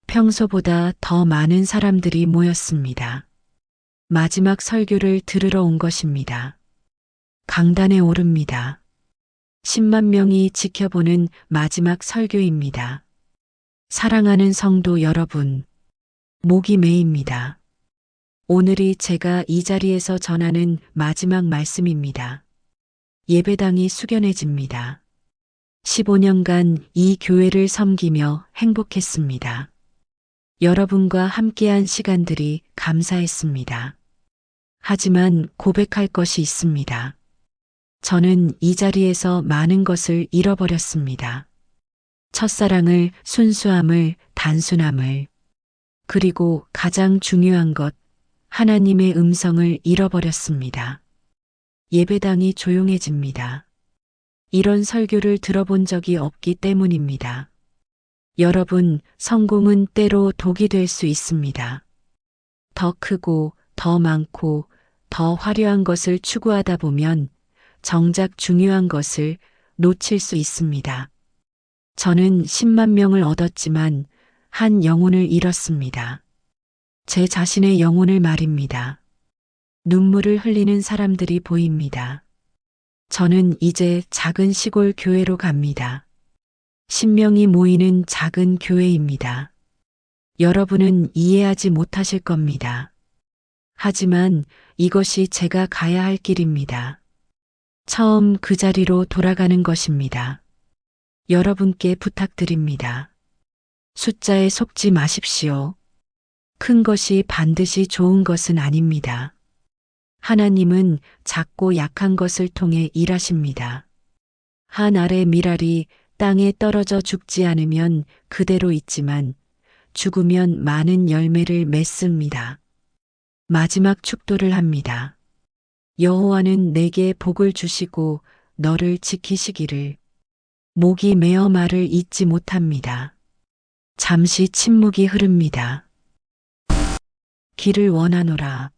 Speaker 1: 평소보다 더 많은 사람들이 모였습니다. 마지막 설교를 들으러 온 것입니다. 강단에 오릅니다. 10만 명이 지켜보는 마지막 설교입니다. 사랑하는 성도 여러분, 목이 메입니다. 오늘이 제가 이 자리에서 전하는 마지막 말씀입니다. 예배당이 숙연해집니다. 15년간 이 교회를 섬기며 행복했습니다. 여러분과 함께한 시간들이 감사했습니다. 하지만 고백할 것이 있습니다. 저는 이 자리에서 많은 것을 잃어버렸습니다. 첫사랑을, 순수함을, 단순함을, 그리고 가장 중요한 것, 하나님의 음성을 잃어버렸습니다. 예배당이 조용해집니다. 이런 설교를 들어본 적이 없기 때문입니다. 여러분, 성공은 때로 독이 될 수 있습니다. 더 크고, 더 많고, 더 화려한 것을 추구하다 보면 정작 중요한 것을 놓칠 수 있습니다. 저는 10만 명을 얻었지만 한 영혼을 잃었습니다. 제 자신의 영혼을 말입니다. 눈물을 흘리는 사람들이 보입니다. 저는 이제 작은 시골 교회로 갑니다. 10명이 모이는 작은 교회입니다. 여러분은 이해하지 못하실 겁니다. 하지만 이것이 제가 가야 할 길입니다. 처음 그 자리로 돌아가는 것입니다. 여러분께 부탁드립니다. 숫자에 속지 마십시오. 큰 것이 반드시 좋은 것은 아닙니다. 하나님은 작고 약한 것을 통해 일하십니다. 한 알의 밀알이 땅에 떨어져 죽지 않으면 그대로 있지만 죽으면 많은 열매를 맺습니다. 마지막 축도를 합니다. 여호와는 내게 복을 주시고 너를 지키시기를. 목이 메어 말을 잇지 못합니다. 잠시 침묵이 흐릅니다. 길을 원하노라.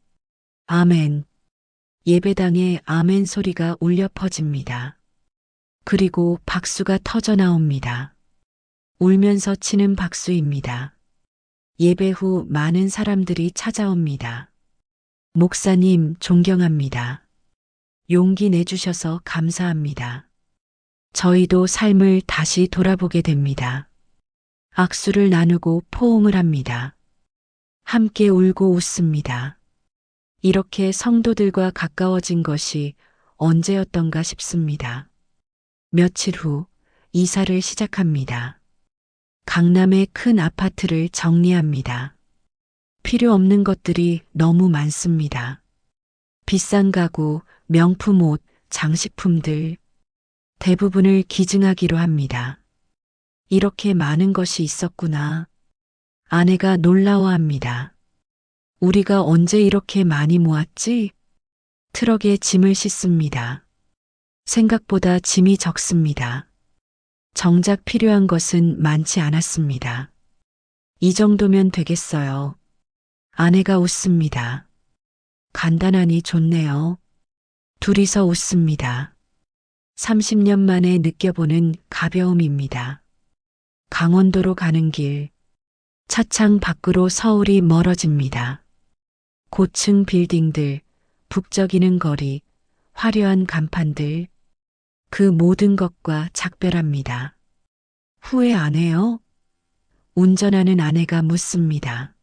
Speaker 1: 아멘. 예배당에 아멘 소리가 울려 퍼집니다. 그리고 박수가 터져 나옵니다. 울면서 치는 박수입니다. 예배 후 많은 사람들이 찾아옵니다. 목사님, 존경합니다. 용기 내주셔서 감사합니다. 저희도 삶을 다시 돌아보게 됩니다. 악수를 나누고 포옹을 합니다. 함께 울고 웃습니다. 이렇게 성도들과 가까워진 것이 언제였던가 싶습니다. 며칠 후 이사를 시작합니다. 강남의 큰 아파트를 정리합니다. 필요 없는 것들이 너무 많습니다. 비싼 가구, 명품 옷, 장식품들, 대부분을 기증하기로 합니다. 이렇게 많은 것이 있었구나. 아내가 놀라워합니다. 우리가 언제 이렇게 많이 모았지? 트럭에 짐을 싣습니다. 생각보다 짐이 적습니다. 정작 필요한 것은 많지 않았습니다. 이 정도면 되겠어요. 아내가 웃습니다. 간단하니 좋네요. 둘이서 웃습니다. 30년 만에 느껴보는 가벼움입니다. 강원도로 가는 길, 차창 밖으로 서울이 멀어집니다. 고층 빌딩들, 북적이는 거리, 화려한 간판들, 그 모든 것과 작별합니다. 후회 안 해요? 운전하는 아내가 묻습니다.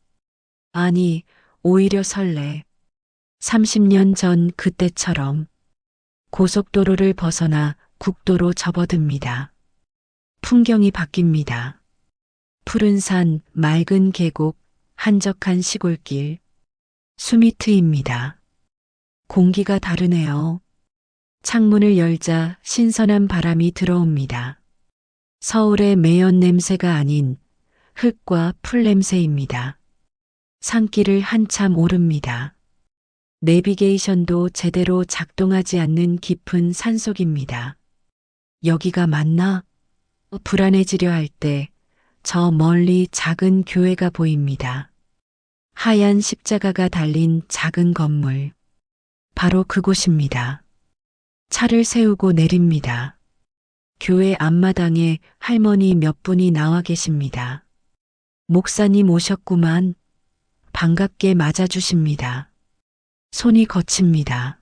Speaker 1: 아니, 오히려 설레. 30년 전 그때처럼 고속도로를 벗어나 국도로 접어듭니다. 풍경이 바뀝니다. 푸른 산, 맑은 계곡, 한적한 시골길. 숨이 트입니다. 공기가 다르네요. 창문을 열자 신선한 바람이 들어옵니다. 서울의 매연 냄새가 아닌 흙과 풀 냄새입니다. 산길을 한참 오릅니다. 내비게이션도 제대로 작동하지 않는 깊은 산속입니다. 여기가 맞나? 불안해지려 할 때 저 멀리 작은 교회가 보입니다. 하얀 십자가가 달린 작은 건물. 바로 그곳입니다. 차를 세우고 내립니다. 교회 앞마당에 할머니 몇 분이 나와 계십니다. 목사님 오셨구만. 반갑게 맞아주십니다. 손이 거칩니다.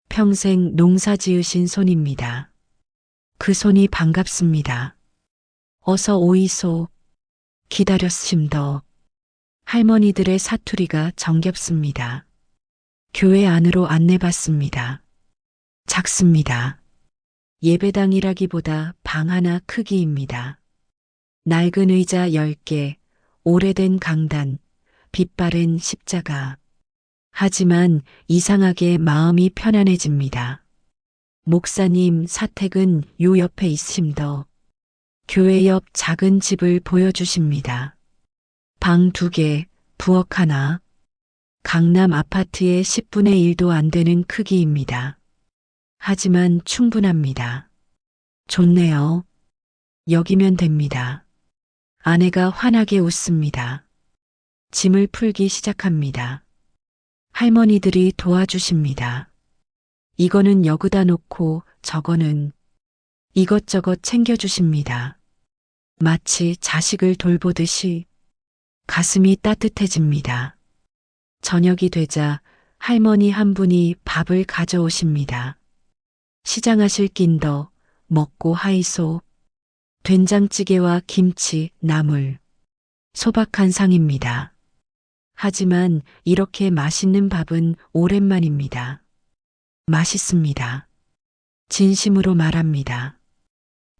Speaker 1: 평생 농사 지으신 손입니다. 그 손이 반갑습니다. 어서 오이소. 기다렸심더. 할머니들의 사투리가 정겹습니다. 교회 안으로 안내받습니다. 작습니다. 예배당이라기보다 방 하나 크기입니다. 낡은 의자 10개, 오래된 강단, 빛바랜 십자가. 하지만 이상하게 마음이 편안해집니다. 목사님 사택은 요 옆에 있습니다. 교회 옆 작은 집을 보여주십니다. 방 2개, 부엌 하나. 강남 아파트의 10분의 1도 안 되는 크기입니다. 하지만 충분합니다. 좋네요. 여기면 됩니다. 아내가 환하게 웃습니다. 짐을 풀기 시작합니다. 할머니들이 도와주십니다. 이거는 여기다 놓고 저거는 이것저것 챙겨주십니다. 마치 자식을 돌보듯이 가슴이 따뜻해집니다. 저녁이 되자 할머니 한 분이 밥을 가져오십니다. 시장하실 낀더 먹고 하이소. 된장찌개와 김치, 나물, 소박 한 상입니다. 하지만 이렇게 맛있는 밥은 오랜만입니다. 맛있습니다. 진심으로 말합니다.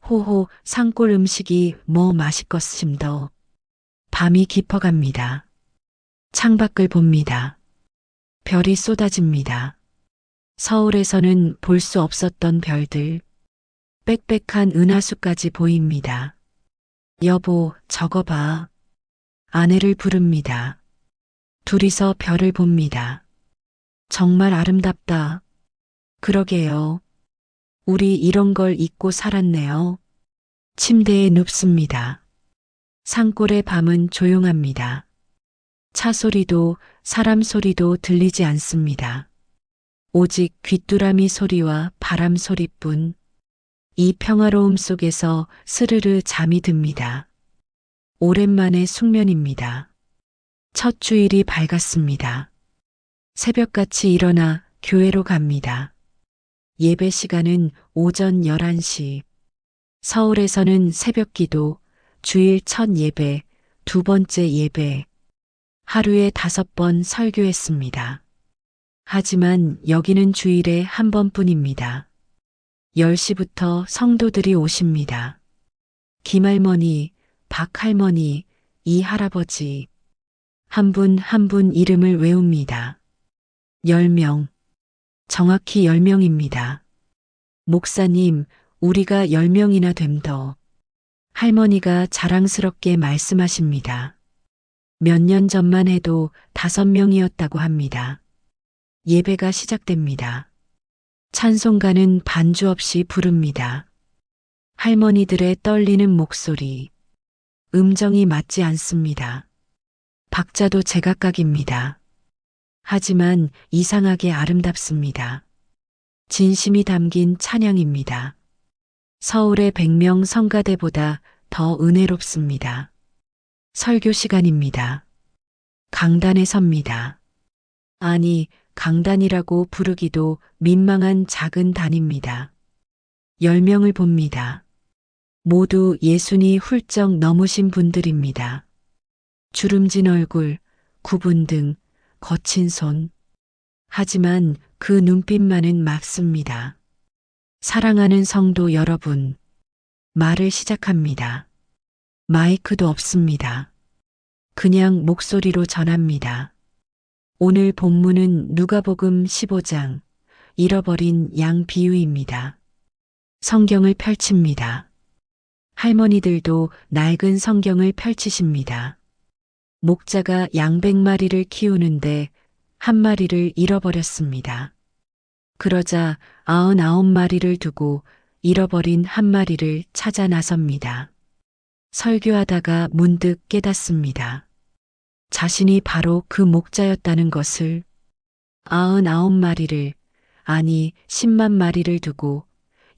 Speaker 1: 호호, 산골 음식이 뭐 맛있겠심더. 밤이 깊어갑니다. 창밖을 봅니다. 별이 쏟아집니다. 서울에서는 볼 수 없었던 별들, 빽빽한 은하수까지 보입니다. 여보, 저거 봐. 아내를 부릅니다. 둘이서 별을 봅니다. 정말 아름답다. 그러게요. 우리 이런 걸 잊고 살았네요. 침대에 눕습니다. 산골의 밤은 조용합니다. 차 소리도 사람 소리도 들리지 않습니다. 오직 귀뚜라미 소리와 바람 소리뿐. 이 평화로움 속에서 스르르 잠이 듭니다. 오랜만에 숙면입니다. 첫 주일이 밝았습니다. 새벽같이 일어나 교회로 갑니다. 예배 시간은 오전 11시. 서울에서는 새벽 기도, 주일 첫 예배, 2번째 예배, 하루에 5번 설교했습니다. 하지만 여기는 주일에 한 번뿐입니다. 10시부터 성도들이 오십니다. 김할머니, 박할머니, 이 할아버지. 한 분 한 분 이름을 외웁니다. 10명. 정확히 10명입니다. 목사님, 우리가 10명이나 됨더. 할머니가 자랑스럽게 말씀하십니다. 몇 년 전만 해도 5명이었다고 합니다. 예배가 시작됩니다. 찬송가는 반주 없이 부릅니다. 할머니들의 떨리는 목소리. 음정이 맞지 않습니다. 박자도 제각각입니다. 하지만 이상하게 아름답습니다. 진심이 담긴 찬양입니다. 서울의 100명 성가대보다 더 은혜롭습니다. 설교 시간입니다. 강단에 섭니다. 아니, 강단이라고 부르기도 민망한 작은 단입니다. 10명을 봅니다. 모두 예순이 훌쩍 넘으신 분들입니다. 주름진 얼굴, 굽은 등, 거친 손. 하지만 그 눈빛만은 맑습니다. 사랑하는 성도 여러분, 말을 시작합니다. 마이크도 없습니다. 그냥 목소리로 전합니다. 오늘 본문은 누가복음 15장, 잃어버린 양 비유입니다. 성경을 펼칩니다. 할머니들도 낡은 성경을 펼치십니다. 목자가 양 100마리를 키우는데 한 마리를 잃어버렸습니다. 그러자 99마리를 두고 잃어버린 한 마리를 찾아 나섭니다. 설교하다가 문득 깨닫습니다. 자신이 바로 그 목자였다는 것을. 99마리를, 아니 10만 마리를 두고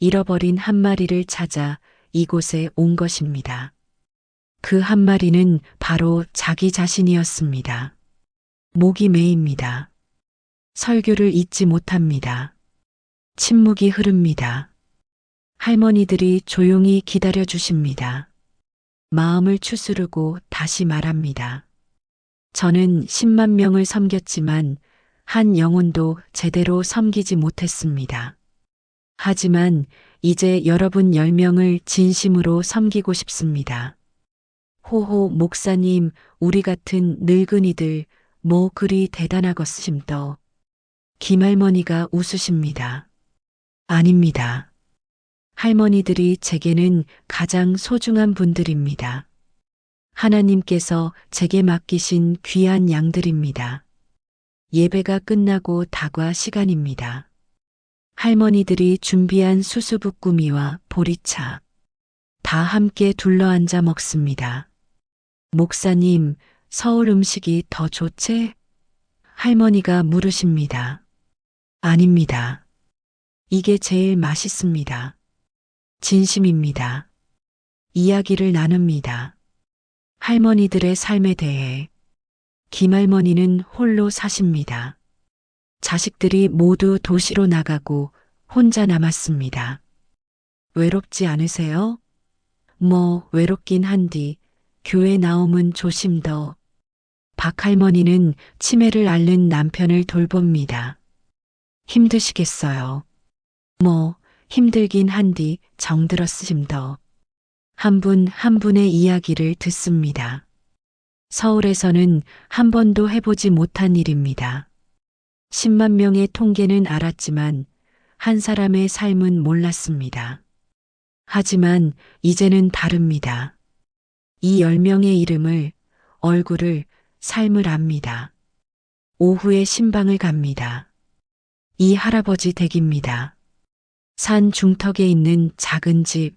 Speaker 1: 잃어버린 한 마리를 찾아 이곳에 온 것입니다. 그 한 마리는 바로 자기 자신이었습니다. 목이 메입니다. 설교를 잊지 못합니다. 침묵이 흐릅니다. 할머니들이 조용히 기다려 주십니다. 마음을 추스르고 다시 말합니다. 저는 10만 명을 섬겼지만 한 영혼도 제대로 섬기지 못했습니다. 하지만 이제 여러분 10명을 진심으로 섬기고 싶습니다. 호호, 목사님, 우리 같은 늙은이들 뭐 그리 대단하겠심더. 김할머니가 웃으십니다. 아닙니다. 할머니들이 제게는 가장 소중한 분들입니다. 하나님께서 제게 맡기신 귀한 양들입니다. 예배가 끝나고 다과 시간입니다. 할머니들이 준비한 수수부꾸미와 보리차, 다 함께 둘러앉아 먹습니다. 목사님, 서울 음식이 더 좋지? 할머니가 물으십니다. 아닙니다. 이게 제일 맛있습니다. 진심입니다. 이야기를 나눕니다. 할머니들의 삶에 대해. 김할머니는 홀로 사십니다. 자식들이 모두 도시로 나가고 혼자 남았습니다. 외롭지 않으세요? 뭐 외롭긴 한디 교회 나옴은 조심 더. 박할머니는 치매를 앓는 남편을 돌봅니다. 힘드시겠어요. 뭐 힘들긴 한디 정들었으심 더. 한 분 한 분의 이야기를 듣습니다. 서울에서는 한 번도 해보지 못한 일입니다. 10만 명의 통계는 알았지만 한 사람의 삶은 몰랐습니다. 하지만 이제는 다릅니다. 이 10명의 이름을, 얼굴을, 삶을 압니다. 오후에 신방을 갑니다. 이 할아버지 댁입니다. 산 중턱에 있는 작은 집,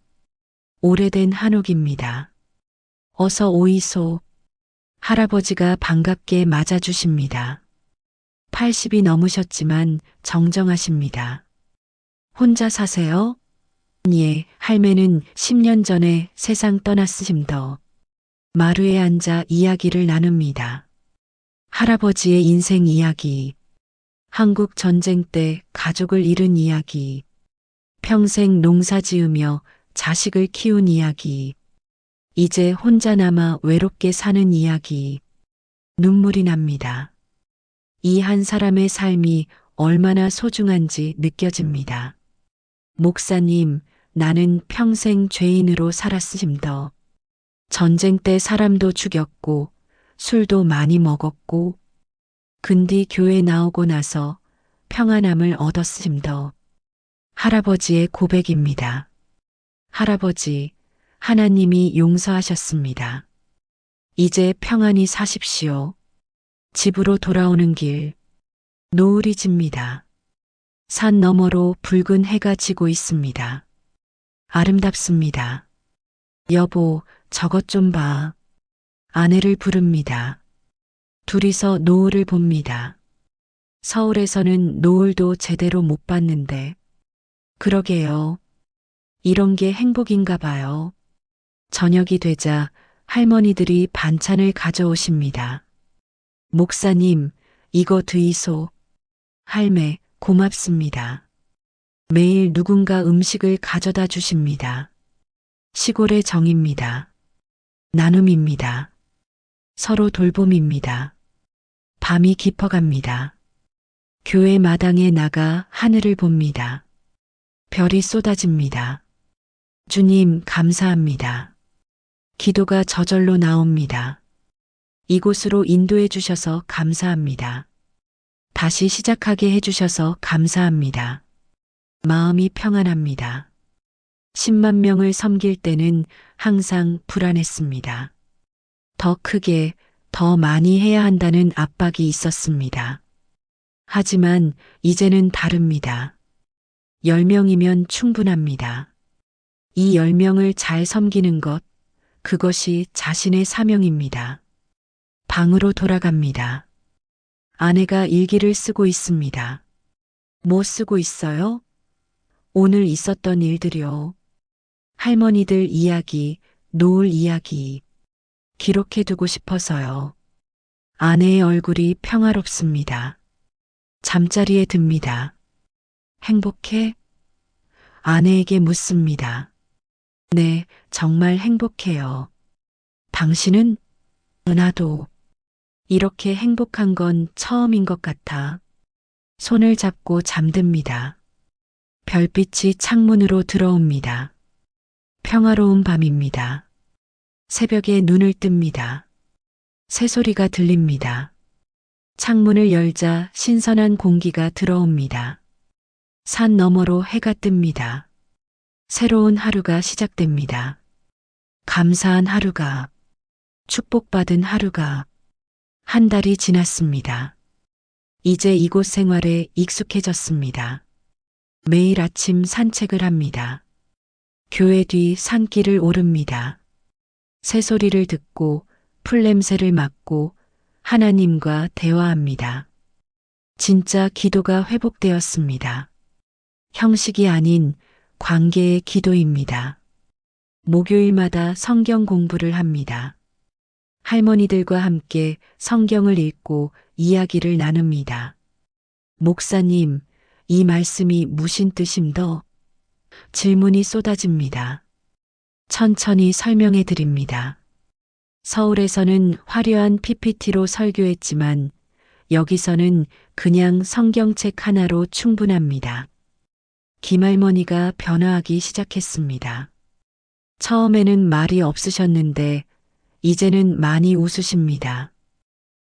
Speaker 1: 오래된 한옥입니다. 어서 오이소. 할아버지가 반갑게 맞아주십니다. 80이 넘으셨지만 정정하십니다. 혼자 사세요? 예, 할매는 10년 전에 세상 떠났으심더. 마루에 앉아 이야기를 나눕니다. 할아버지의 인생 이야기, 한국 전쟁 때 가족을 잃은 이야기, 평생 농사 지으며 자식을 키운 이야기, 이제 혼자 남아 외롭게 사는 이야기, 눈물이 납니다. 이 한 사람의 삶이 얼마나 소중한지 느껴집니다. 목사님, 나는 평생 죄인으로 살았으심더. 전쟁 때 사람도 죽였고, 술도 많이 먹었고, 근디 교회 나오고 나서 평안함을 얻었으심더. 할아버지의 고백입니다. 할아버지, 하나님이 용서하셨습니다. 이제 평안히 사십시오. 집으로 돌아오는 길, 노을이 집니다. 산 너머로 붉은 해가 지고 있습니다. 아름답습니다. 여보, 저것 좀 봐. 아내를 부릅니다. 둘이서 노을을 봅니다. 서울에서는 노을도 제대로 못 봤는데. 그러게요. 이런 게 행복인가 봐요. 저녁이 되자 할머니들이 반찬을 가져오십니다. 목사님, 이거 드이소. 할매, 고맙습니다. 매일 누군가 음식을 가져다 주십니다. 시골의 정입니다. 나눔입니다. 서로 돌봄입니다. 밤이 깊어갑니다. 교회 마당에 나가 하늘을 봅니다. 별이 쏟아집니다. 주님, 감사합니다. 기도가 저절로 나옵니다. 이곳으로 인도해 주셔서 감사합니다. 다시 시작하게 해 주셔서 감사합니다. 마음이 평안합니다. 10만 명을 섬길 때는 항상 불안했습니다. 더 크게, 더 많이 해야 한다는 압박이 있었습니다. 하지만 이제는 다릅니다. 10명이면 충분합니다. 이 10명을 잘 섬기는 것, 그것이 자신의 사명입니다. 방으로 돌아갑니다. 아내가 일기를 쓰고 있습니다. 뭐 쓰고 있어요? 오늘 있었던 일들이요. 할머니들 이야기, 노을 이야기. 기록해두고 싶어서요. 아내의 얼굴이 평화롭습니다. 잠자리에 듭니다. 행복해? 아내에게 묻습니다. 네, 정말 행복해요. 당신은? 나도. 이렇게 행복한 건 처음인 것 같아. 손을 잡고 잠듭니다. 별빛이 창문으로 들어옵니다. 평화로운 밤입니다. 새벽에 눈을 뜹니다. 새소리가 들립니다. 창문을 열자 신선한 공기가 들어옵니다. 산 너머로 해가 뜹니다. 새로운 하루가 시작됩니다. 감사한 하루가, 축복받은 하루가, 한 달이 지났습니다. 이제 이곳 생활에 익숙해졌습니다. 매일 아침 산책을 합니다. 교회 뒤 산길을 오릅니다. 새소리를 듣고 풀냄새를 맡고 하나님과 대화합니다. 진짜 기도가 회복되었습니다. 형식이 아닌 관계의 기도입니다. 목요일마다 성경 공부를 합니다. 할머니들과 함께 성경을 읽고 이야기를 나눕니다. 목사님, 이 말씀이 무슨 뜻임더? 질문이 쏟아집니다. 천천히 설명해 드립니다. 서울에서는 화려한 PPT로 설교했지만 여기서는 그냥 성경책 하나로 충분합니다. 김할머니가 변화하기 시작했습니다. 처음에는 말이 없으셨는데 이제는 많이 웃으십니다.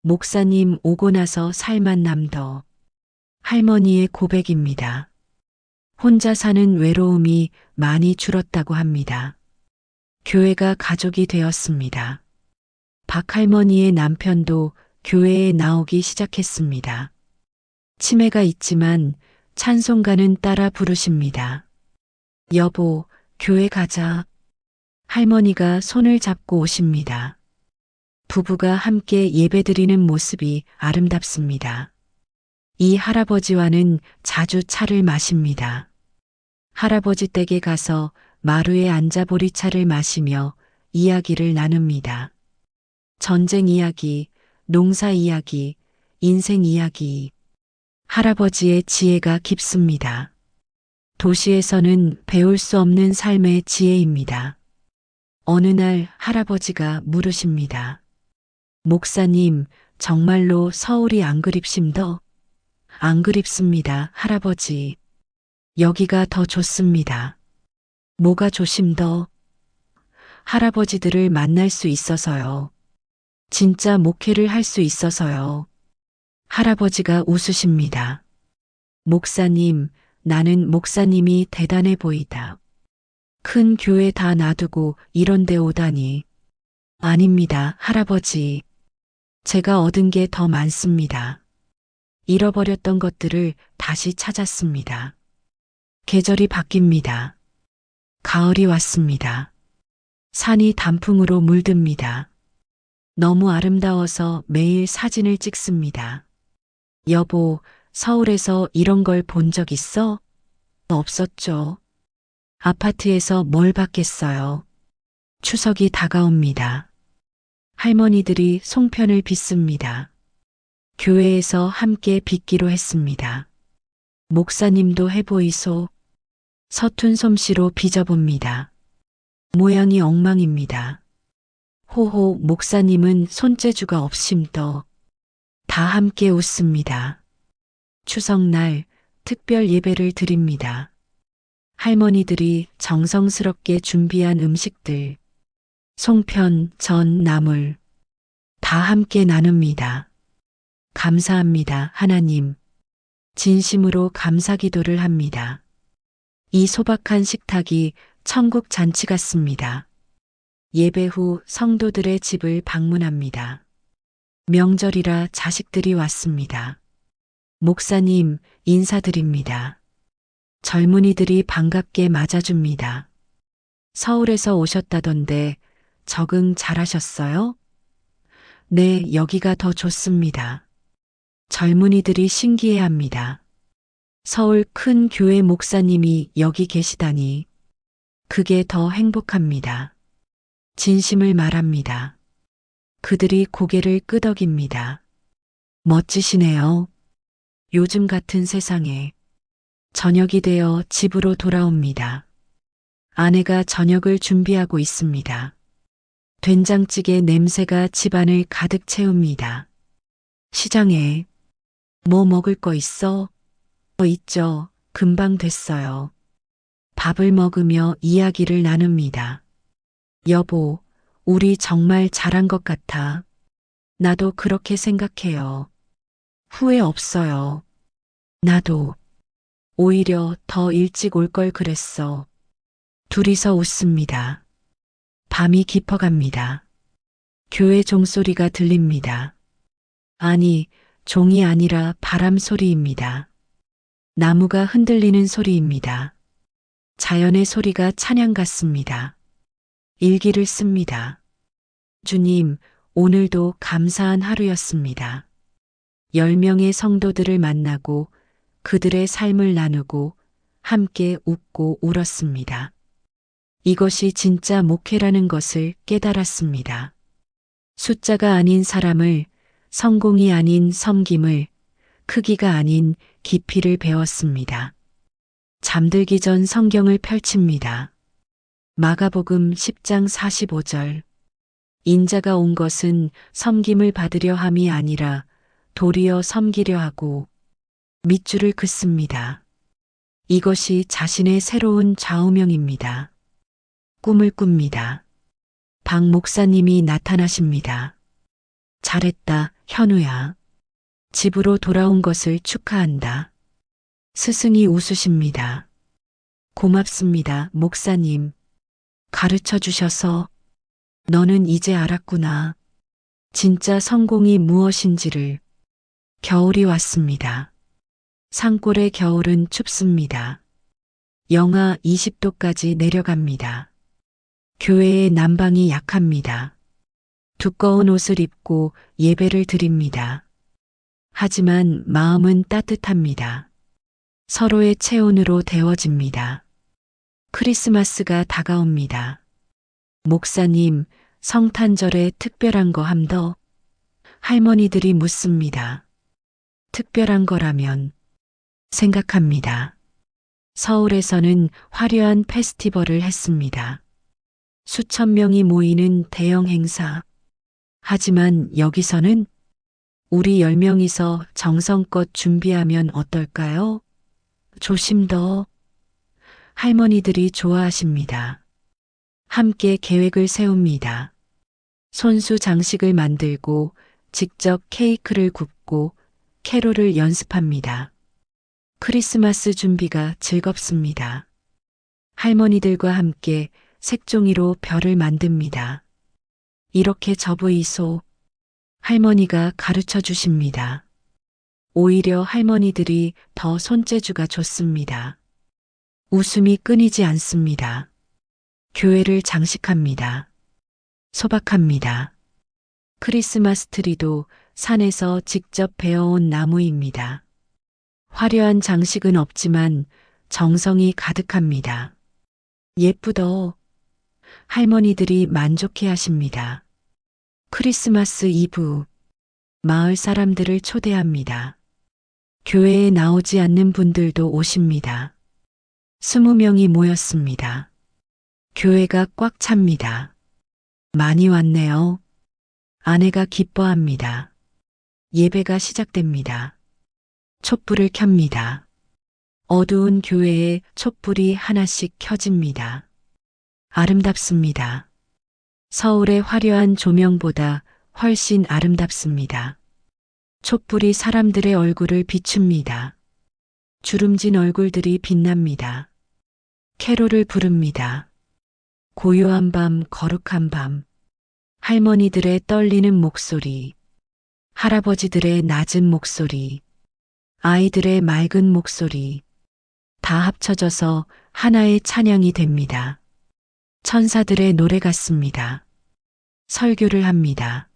Speaker 1: 목사님 오고 나서 살만 남더. 할머니의 고백입니다. 혼자 사는 외로움이 많이 줄었다고 합니다. 교회가 가족이 되었습니다. 박할머니의 남편도 교회에 나오기 시작했습니다. 치매가 있지만 찬송가는 따라 부르십니다. 여보, 교회 가자. 할머니가 손을 잡고 오십니다. 부부가 함께 예배드리는 모습이 아름답습니다. 이 할아버지와는 자주 차를 마십니다. 할아버지 댁에 가서 마루에 앉아 보리차를 마시며 이야기를 나눕니다. 전쟁 이야기, 농사 이야기, 인생 이야기. 할아버지의 지혜가 깊습니다. 도시에서는 배울 수 없는 삶의 지혜입니다. 어느 날 할아버지가 물으십니다. 목사님, 정말로 서울이 안 그립심더? 안 그립습니다, 할아버지. 여기가 더 좋습니다. 뭐가 좋심더? 할아버지들을 만날 수 있어서요. 진짜 목회를 할 수 있어서요. 할아버지가 웃으십니다. 목사님, 나는 목사님이 대단해 보이다. 큰 교회 다 놔두고 이런 데 오다니. 아닙니다, 할아버지. 제가 얻은 게 더 많습니다. 잃어버렸던 것들을 다시 찾았습니다. 계절이 바뀝니다. 가을이 왔습니다. 산이 단풍으로 물듭니다. 너무 아름다워서 매일 사진을 찍습니다. 여보, 서울에서 이런 걸 본 적 있어? 없었죠. 아파트에서 뭘 봤겠어요. 추석이 다가옵니다. 할머니들이 송편을 빚습니다. 교회에서 함께 빚기로 했습니다. 목사님도 해보이소. 서툰 솜씨로 빚어봅니다. 모양이 엉망입니다. 호호, 목사님은 손재주가 없심더. 다 함께 웃습니다. 추석날 특별 예배를 드립니다. 할머니들이 정성스럽게 준비한 음식들, 송편, 전, 나물, 다 함께 나눕니다. 감사합니다, 하나님. 진심으로 감사 기도를 합니다. 이 소박한 식탁이 천국 잔치 같습니다. 예배 후 성도들의 집을 방문합니다. 명절이라 자식들이 왔습니다. 목사님, 인사드립니다. 젊은이들이 반갑게 맞아줍니다. 서울에서 오셨다던데 적응 잘하셨어요? 네, 여기가 더 좋습니다. 젊은이들이 신기해합니다. 서울 큰 교회 목사님이 여기 계시다니. 그게 더 행복합니다. 진심을 말합니다. 그들이 고개를 끄덕입니다. 멋지시네요. 요즘 같은 세상에. 저녁이 되어 집으로 돌아옵니다. 아내가 저녁을 준비하고 있습니다. 된장찌개 냄새가 집안을 가득 채웁니다. 시장에 뭐 먹을 거 있어? 있죠. 금방 됐어요. 밥을 먹으며 이야기를 나눕니다. 여보, 우리 정말 잘한 것 같아. 나도 그렇게 생각해요. 후회 없어요. 나도. 오히려 더 일찍 올 걸 그랬어. 둘이서 웃습니다. 밤이 깊어갑니다. 교회 종소리가 들립니다. 아니, 종이 아니라 바람 소리입니다. 나무가 흔들리는 소리입니다. 자연의 소리가 찬양 같습니다. 일기를 씁니다. 주님, 오늘도 감사한 하루였습니다. 10명의 성도들을 만나고 그들의 삶을 나누고 함께 웃고 울었습니다. 이것이 진짜 목회라는 것을 깨달았습니다. 숫자가 아닌 사람을, 성공이 아닌 섬김을, 크기가 아닌 깊이를 배웠습니다. 잠들기 전 성경을 펼칩니다. 마가복음 10장 45절. 인자가 온 것은 섬김을 받으려 함이 아니라 도리어 섬기려 하고 밑줄을 긋습니다. 이것이 자신의 새로운 좌우명입니다. 꿈을 꿉니다. 박 목사님이 나타나십니다. 잘했다, 현우야. 집으로 돌아온 것을 축하한다. 스승이 웃으십니다. 고맙습니다, 목사님. 가르쳐 주셔서 너는 이제 알았구나. 진짜 성공이 무엇인지를. 겨울이 왔습니다. 산골의 겨울은 춥습니다. 영하 20도까지 내려갑니다. 교회의 난방이 약합니다. 두꺼운 옷을 입고 예배를 드립니다. 하지만 마음은 따뜻합니다. 서로의 체온으로 데워집니다. 크리스마스가 다가옵니다. 목사님, 성탄절에 특별한 거 함더? 할머니들이 묻습니다. 특별한 거라면 생각합니다. 서울에서는 화려한 페스티벌을 했습니다. 수천 명이 모이는 대형 행사. 하지만 여기서는 우리 10명이서 정성껏 준비하면 어떨까요? 조심 더. 할머니들이 좋아하십니다. 함께 계획을 세웁니다. 손수 장식을 만들고 직접 케이크를 굽고 캐롤을 연습합니다. 크리스마스 준비가 즐겁습니다. 할머니들과 함께 색종이로 별을 만듭니다. 이렇게 접으이소. 할머니가 가르쳐 주십니다. 오히려 할머니들이 더 손재주가 좋습니다. 웃음이 끊이지 않습니다. 교회를 장식합니다. 소박합니다. 크리스마스 트리도 산에서 직접 베어온 나무입니다. 화려한 장식은 없지만 정성이 가득합니다. 예쁘더. 할머니들이 만족해 하십니다. 크리스마스 이브. 마을 사람들을 초대합니다. 교회에 나오지 않는 분들도 오십니다. 20명이 모였습니다. 교회가 꽉 찹니다. 많이 왔네요. 아내가 기뻐합니다. 예배가 시작됩니다. 촛불을 켭니다. 어두운 교회에 촛불이 하나씩 켜집니다. 아름답습니다. 서울의 화려한 조명보다 훨씬 아름답습니다. 촛불이 사람들의 얼굴을 비춥니다. 주름진 얼굴들이 빛납니다. 캐롤을 부릅니다. 고요한 밤, 거룩한 밤. 할머니들의 떨리는 목소리, 할아버지들의 낮은 목소리, 아이들의 맑은 목소리, 다 합쳐져서 하나의 찬양이 됩니다. 천사들의 노래 같습니다. 설교를 합니다.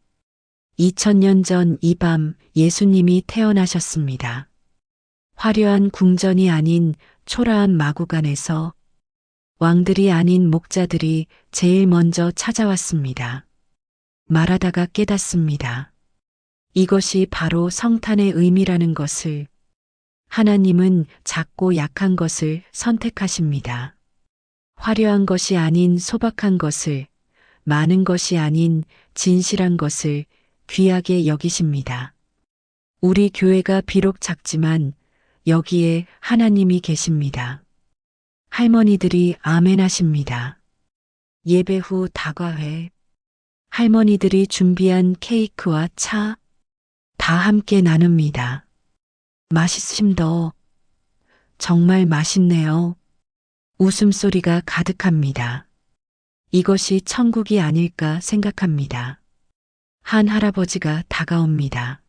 Speaker 1: 2000년 전 이 밤 예수님이 태어나셨습니다. 화려한 궁전이 아닌 초라한 마구간에서 왕들이 아닌 목자들이 제일 먼저 찾아왔습니다. 말하다가 깨닫습니다. 이것이 바로 성탄의 의미라는 것을. 하나님은 작고 약한 것을 선택하십니다. 화려한 것이 아닌 소박한 것을, 많은 것이 아닌 진실한 것을 귀하게 여기십니다. 우리 교회가 비록 작지만 여기에 하나님이 계십니다. 할머니들이 아멘 하십니다. 예배 후 다과회. 할머니들이 준비한 케이크와 차, 다 함께 나눕니다. 맛있음더. 정말 맛있네요. 웃음소리가 가득합니다. 이것이 천국이 아닐까 생각합니다. 한 할아버지가 다가옵니다.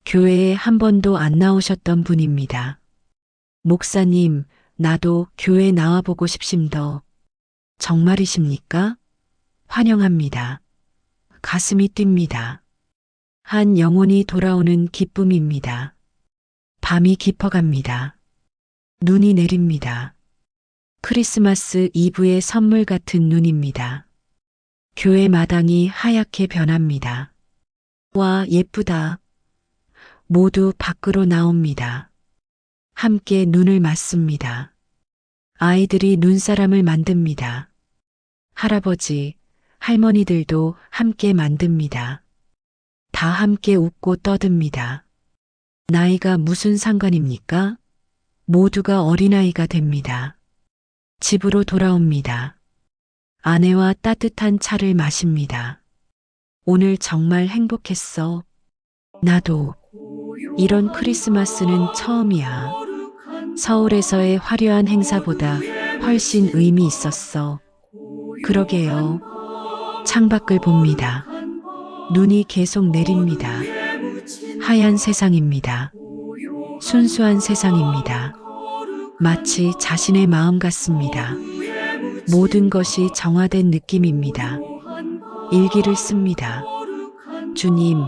Speaker 1: 교회에 한 번도 안 나오셨던 분입니다. 목사님, 나도 교회 나와보고 싶심더. 정말이십니까? 환영합니다. 가슴이 뜁니다. 한 영혼이 돌아오는 기쁨입니다. 밤이 깊어갑니다. 눈이 내립니다. 크리스마스 이브의 선물 같은 눈입니다. 교회 마당이 하얗게 변합니다. 와, 예쁘다. 모두 밖으로 나옵니다. 함께 눈을 맞습니다. 아이들이 눈사람을 만듭니다. 할아버지, 할머니들도 함께 만듭니다. 다 함께 웃고 떠듭니다. 나이가 무슨 상관입니까? 모두가 어린아이가 됩니다. 집으로 돌아옵니다. 아내와 따뜻한 차를 마십니다. 오늘 정말 행복했어. 나도. 이런 크리스마스는 처음이야. 서울에서의 화려한 행사보다 훨씬 의미 있었어. 그러게요. 창밖을 봅니다. 눈이 계속 내립니다. 하얀 세상입니다. 순수한 세상입니다. 마치 자신의 마음 같습니다. 모든 것이 정화된 느낌입니다. 일기를 씁니다. 주님,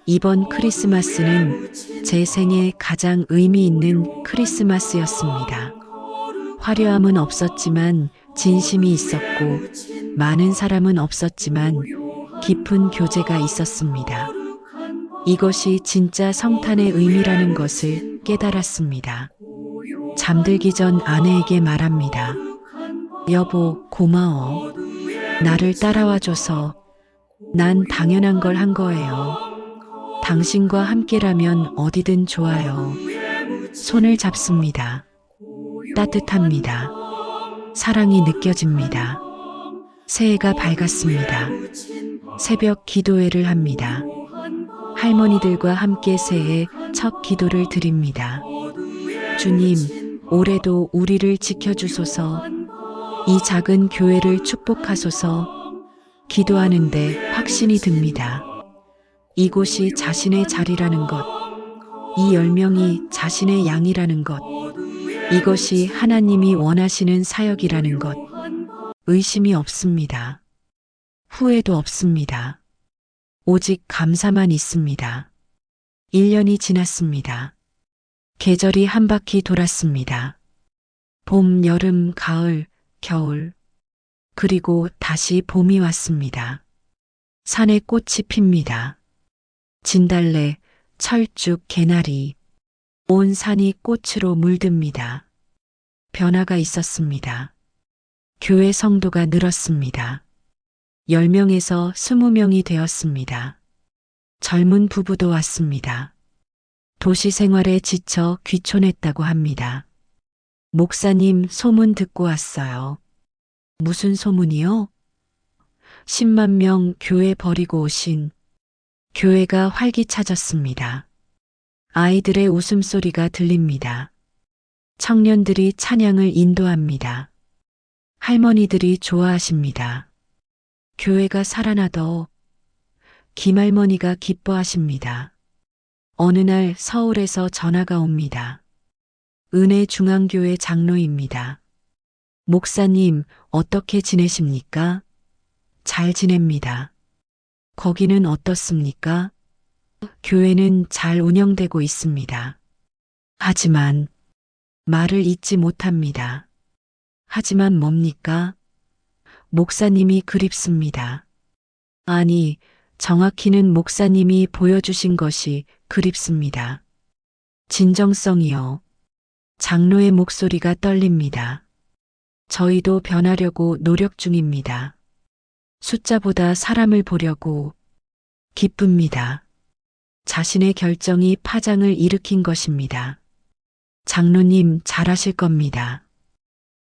Speaker 1: 이번 크리스마스는 제 생에 가장 의미 있는 크리스마스였습니다. 화려함은 없었지만 진심이 있었고, 많은 사람은 없었지만 깊은 교제가 있었습니다. 이것이 진짜 성탄의 의미라는 것을 깨달았습니다. 잠들기 전 아내에게 말합니다. 여보, 고마워. 나를 따라와줘서. 난 당연한 걸 한 거예요. 당신과 함께라면 어디든 좋아요. 손을 잡습니다. 따뜻합니다. 사랑이 느껴집니다. 새해가 밝았습니다. 새벽 기도회를 합니다. 할머니들과 함께 새해 첫 기도를 드립니다. 주님, 올해도 우리를 지켜주소서. 이 작은 교회를 축복하소서. 기도하는데 확신이 듭니다. 이곳이 자신의 자리라는 것, 이 10명이 자신의 양이라는 것, 이것이 하나님이 원하시는 사역이라는 것, 의심이 없습니다. 후회도 없습니다. 오직 감사만 있습니다. 1년이 지났습니다. 계절이 한 바퀴 돌았습니다. 봄, 여름, 가을, 겨울, 그리고 다시 봄이 왔습니다. 산에 꽃이 핍니다. 진달래, 철쭉, 개나리, 온 산이 꽃으로 물듭니다. 변화가 있었습니다. 교회 성도가 늘었습니다. 10명에서 20명이 되었습니다. 젊은 부부도 왔습니다. 도시 생활에 지쳐 귀촌했다고 합니다. 목사님, 소문 듣고 왔어요. 무슨 소문이요? 10만 명 교회 버리고 오신. 교회가 활기차졌습니다. 아이들의 웃음소리가 들립니다. 청년들이 찬양을 인도합니다. 할머니들이 좋아하십니다. 교회가 살아나더. 김할머니가 기뻐하십니다. 어느 날 서울에서 전화가 옵니다. 은혜중앙교회 장로입니다. 목사님, 어떻게 지내십니까? 잘 지냅니다. 거기는 어떻습니까? 교회는 잘 운영되고 있습니다. 하지만 말을 잇지 못합니다. 하지만 뭡니까? 목사님이 그립습니다. 아니, 정확히는 목사님이 보여주신 것이 그립습니다. 진정성이요. 장로의 목소리가 떨립니다. 저희도 변하려고 노력 중입니다. 숫자보다 사람을 보려고. 기쁩니다. 자신의 결정이 파장을 일으킨 것입니다. 장로님, 잘하실 겁니다.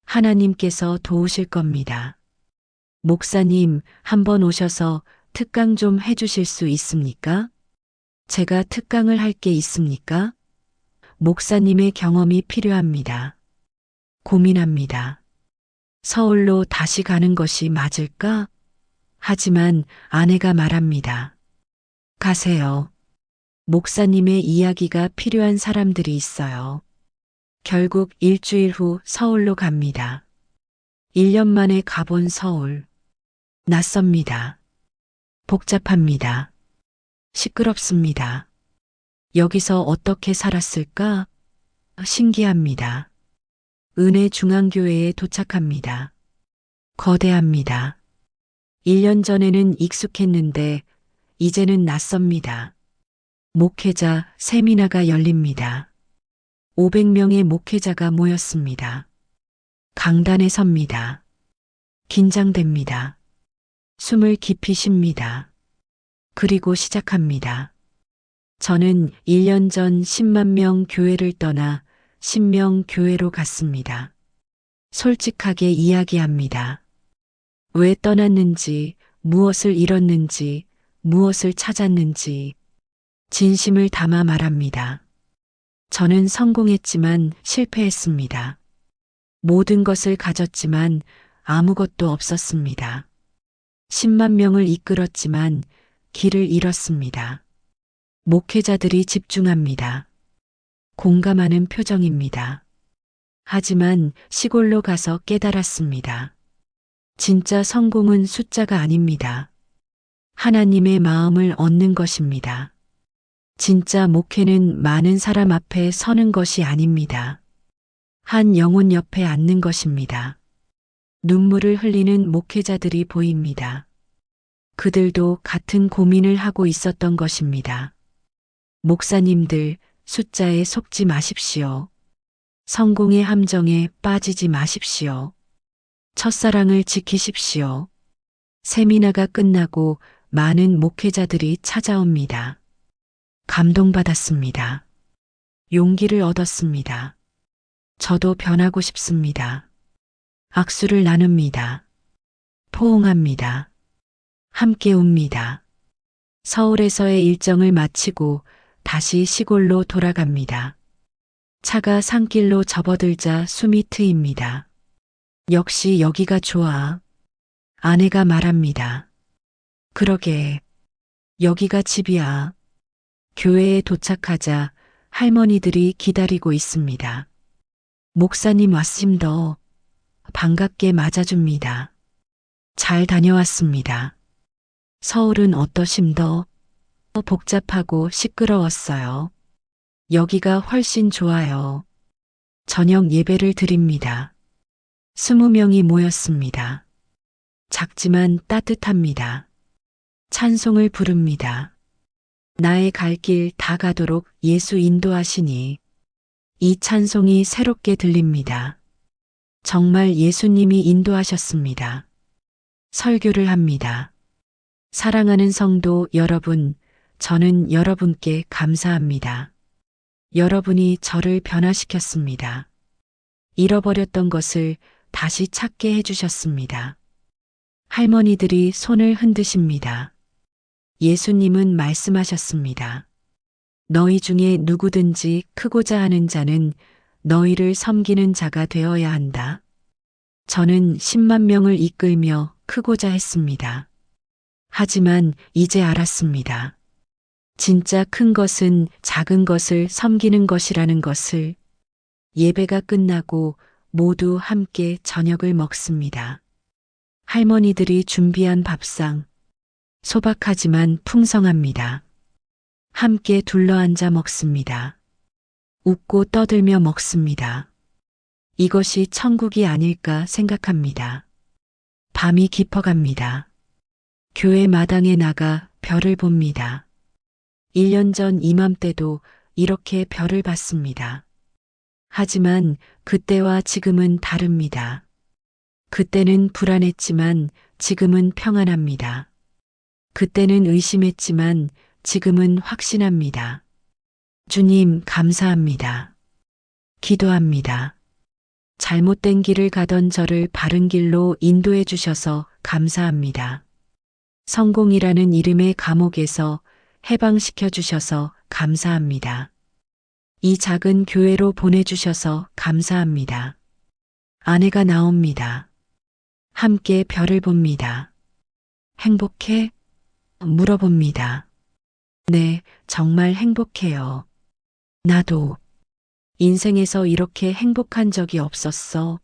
Speaker 1: 하나님께서 도우실 겁니다. 목사님, 한번 오셔서 특강 좀 해주실 수 있습니까? 제가 특강을 할 게 있습니까? 목사님의 경험이 필요합니다. 고민합니다. 서울로 다시 가는 것이 맞을까? 하지만 아내가 말합니다. 가세요. 목사님의 이야기가 필요한 사람들이 있어요. 결국 일주일 후 서울로 갑니다. 1년 만에 가본 서울. 낯섭니다. 복잡합니다. 시끄럽습니다. 여기서 어떻게 살았을까? 신기합니다. 은혜 중앙교회에 도착합니다. 거대합니다. 1년 전에는 익숙했는데 이제는 낯섭니다. 목회자 세미나가 열립니다. 500명의 목회자가 모였습니다. 강단에 섭니다. 긴장됩니다. 숨을 깊이 쉽니다. 그리고 시작합니다. 저는 1년 전 10만 명 교회를 떠나 10명 교회로 갔습니다. 솔직하게 이야기합니다. 왜 떠났는지, 무엇을 잃었는지, 무엇을 찾았는지, 진심을 담아 말합니다. 저는 성공했지만 실패했습니다. 모든 것을 가졌지만 아무것도 없었습니다. 10만 명을 이끌었지만 길을 잃었습니다. 목회자들이 집중합니다. 공감하는 표정입니다. 하지만 시골로 가서 깨달았습니다. 진짜 성공은 숫자가 아닙니다. 하나님의 마음을 얻는 것입니다. 진짜 목회는 많은 사람 앞에 서는 것이 아닙니다. 한 영혼 옆에 앉는 것입니다. 눈물을 흘리는 목회자들이 보입니다. 그들도 같은 고민을 하고 있었던 것입니다. 목사님들, 숫자에 속지 마십시오. 성공의 함정에 빠지지 마십시오. 첫사랑을 지키십시오. 세미나가 끝나고 많은 목회자들이 찾아옵니다. 감동받았습니다. 용기를 얻었습니다. 저도 변하고 싶습니다. 악수를 나눕니다. 포옹합니다. 함께 웁니다. 서울에서의 일정을 마치고 다시 시골로 돌아갑니다. 차가 산길로 접어들자 숨이 트입니다. 역시 여기가 좋아. 아내가 말합니다. 그러게, 여기가 집이야. 교회에 도착하자 할머니들이 기다리고 있습니다. 목사님 왔습니다. 반갑게 맞아줍니다. 잘 다녀왔습니다. 서울은 어떠심더? 복잡하고 시끄러웠어요. 여기가 훨씬 좋아요. 저녁 예배를 드립니다. 20명이 모였습니다. 작지만 따뜻합니다. 찬송을 부릅니다. 나의 갈 길 다 가도록 예수 인도하시니. 이 찬송이 새롭게 들립니다. 정말 예수님이 인도하셨습니다. 설교를 합니다. 사랑하는 성도 여러분, 저는 여러분께 감사합니다. 여러분이 저를 변화시켰습니다. 잃어버렸던 것을 다시 찾게 해주셨습니다. 할머니들이 손을 흔드십니다. 예수님은 말씀하셨습니다. 너희 중에 누구든지 크고자 하는 자는 너희를 섬기는 자가 되어야 한다. 저는 10만 명을 이끌며 크고자 했습니다. 하지만 이제 알았습니다. 진짜 큰 것은 작은 것을 섬기는 것이라는 것을. 예배가 끝나고 모두 함께 저녁을 먹습니다. 할머니들이 준비한 밥상, 소박하지만 풍성합니다. 함께 둘러앉아 먹습니다. 웃고 떠들며 먹습니다. 이것이 천국이 아닐까 생각합니다. 밤이 깊어갑니다. 교회 마당에 나가 별을 봅니다. 1년 전 이맘때도 이렇게 별을 봤습니다. 하지만 그때와 지금은 다릅니다. 그때는 불안했지만 지금은 평안합니다. 그때는 의심했지만 지금은 확신합니다. 주님, 감사합니다. 기도합니다. 잘못된 길을 가던 저를 바른 길로 인도해 주셔서 감사합니다. 성공이라는 이름의 감옥에서 해방시켜 주셔서 감사합니다. 이 작은 교회로 보내주셔서 감사합니다. 아내가 나옵니다. 함께 별을 봅니다. 행복해? 물어봅니다. 네, 정말 행복해요. 나도 인생에서 이렇게 행복한 적이 없었어.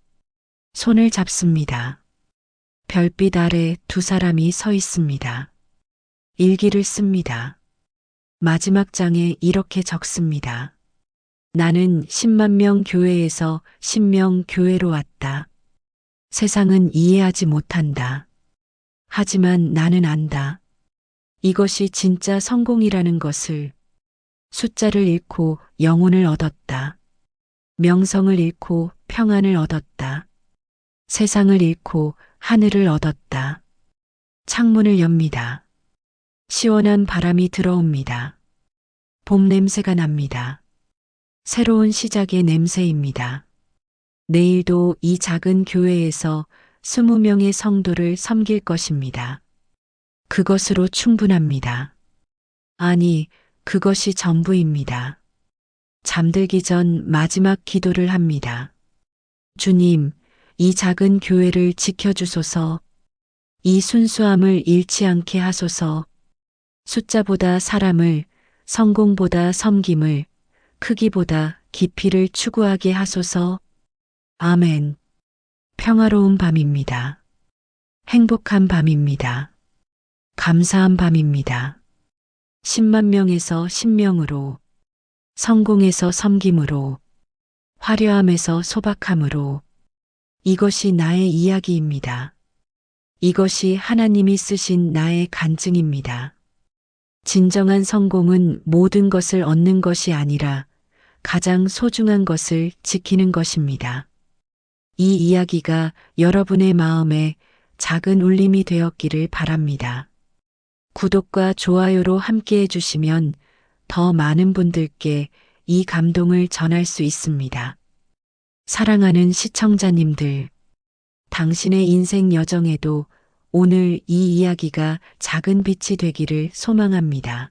Speaker 1: 손을 잡습니다. 별빛 아래 두 사람이 서 있습니다. 일기를 씁니다. 마지막 장에 이렇게 적습니다. 나는 10만 명 교회에서 10명 교회로 왔다. 세상은 이해하지 못한다. 하지만 나는 안다. 이것이 진짜 성공이라는 것을. 숫자를 잃고 영혼을 얻었다. 명성을 잃고 평안을 얻었다. 세상을 잃고 하늘을 얻었다. 창문을 엽니다. 시원한 바람이 들어옵니다. 봄 냄새가 납니다. 새로운 시작의 냄새입니다. 내일도 이 작은 교회에서 20명의 성도를 섬길 것입니다. 그것으로 충분합니다. 아니, 그것이 전부입니다. 잠들기 전 마지막 기도를 합니다. 주님, 이 작은 교회를 지켜주소서. 이 순수함을 잃지 않게 하소서. 숫자보다 사람을, 성공보다 섬김을, 크기보다 깊이를 추구하게 하소서. 아멘. 평화로운 밤입니다. 행복한 밤입니다. 감사한 밤입니다. 10만 명에서 10명으로, 성공에서 섬김으로, 화려함에서 소박함으로, 이것이 나의 이야기입니다. 이것이 하나님이 쓰신 나의 간증입니다. 진정한 성공은 모든 것을 얻는 것이 아니라 가장 소중한 것을 지키는 것입니다. 이 이야기가 여러분의 마음에 작은 울림이 되었기를 바랍니다. 구독과 좋아요로 함께 해주시면 더 많은 분들께 이 감동을 전할 수 있습니다. 사랑하는 시청자님들, 당신의 인생 여정에도 오늘 이 이야기가 작은 빛이 되기를 소망합니다.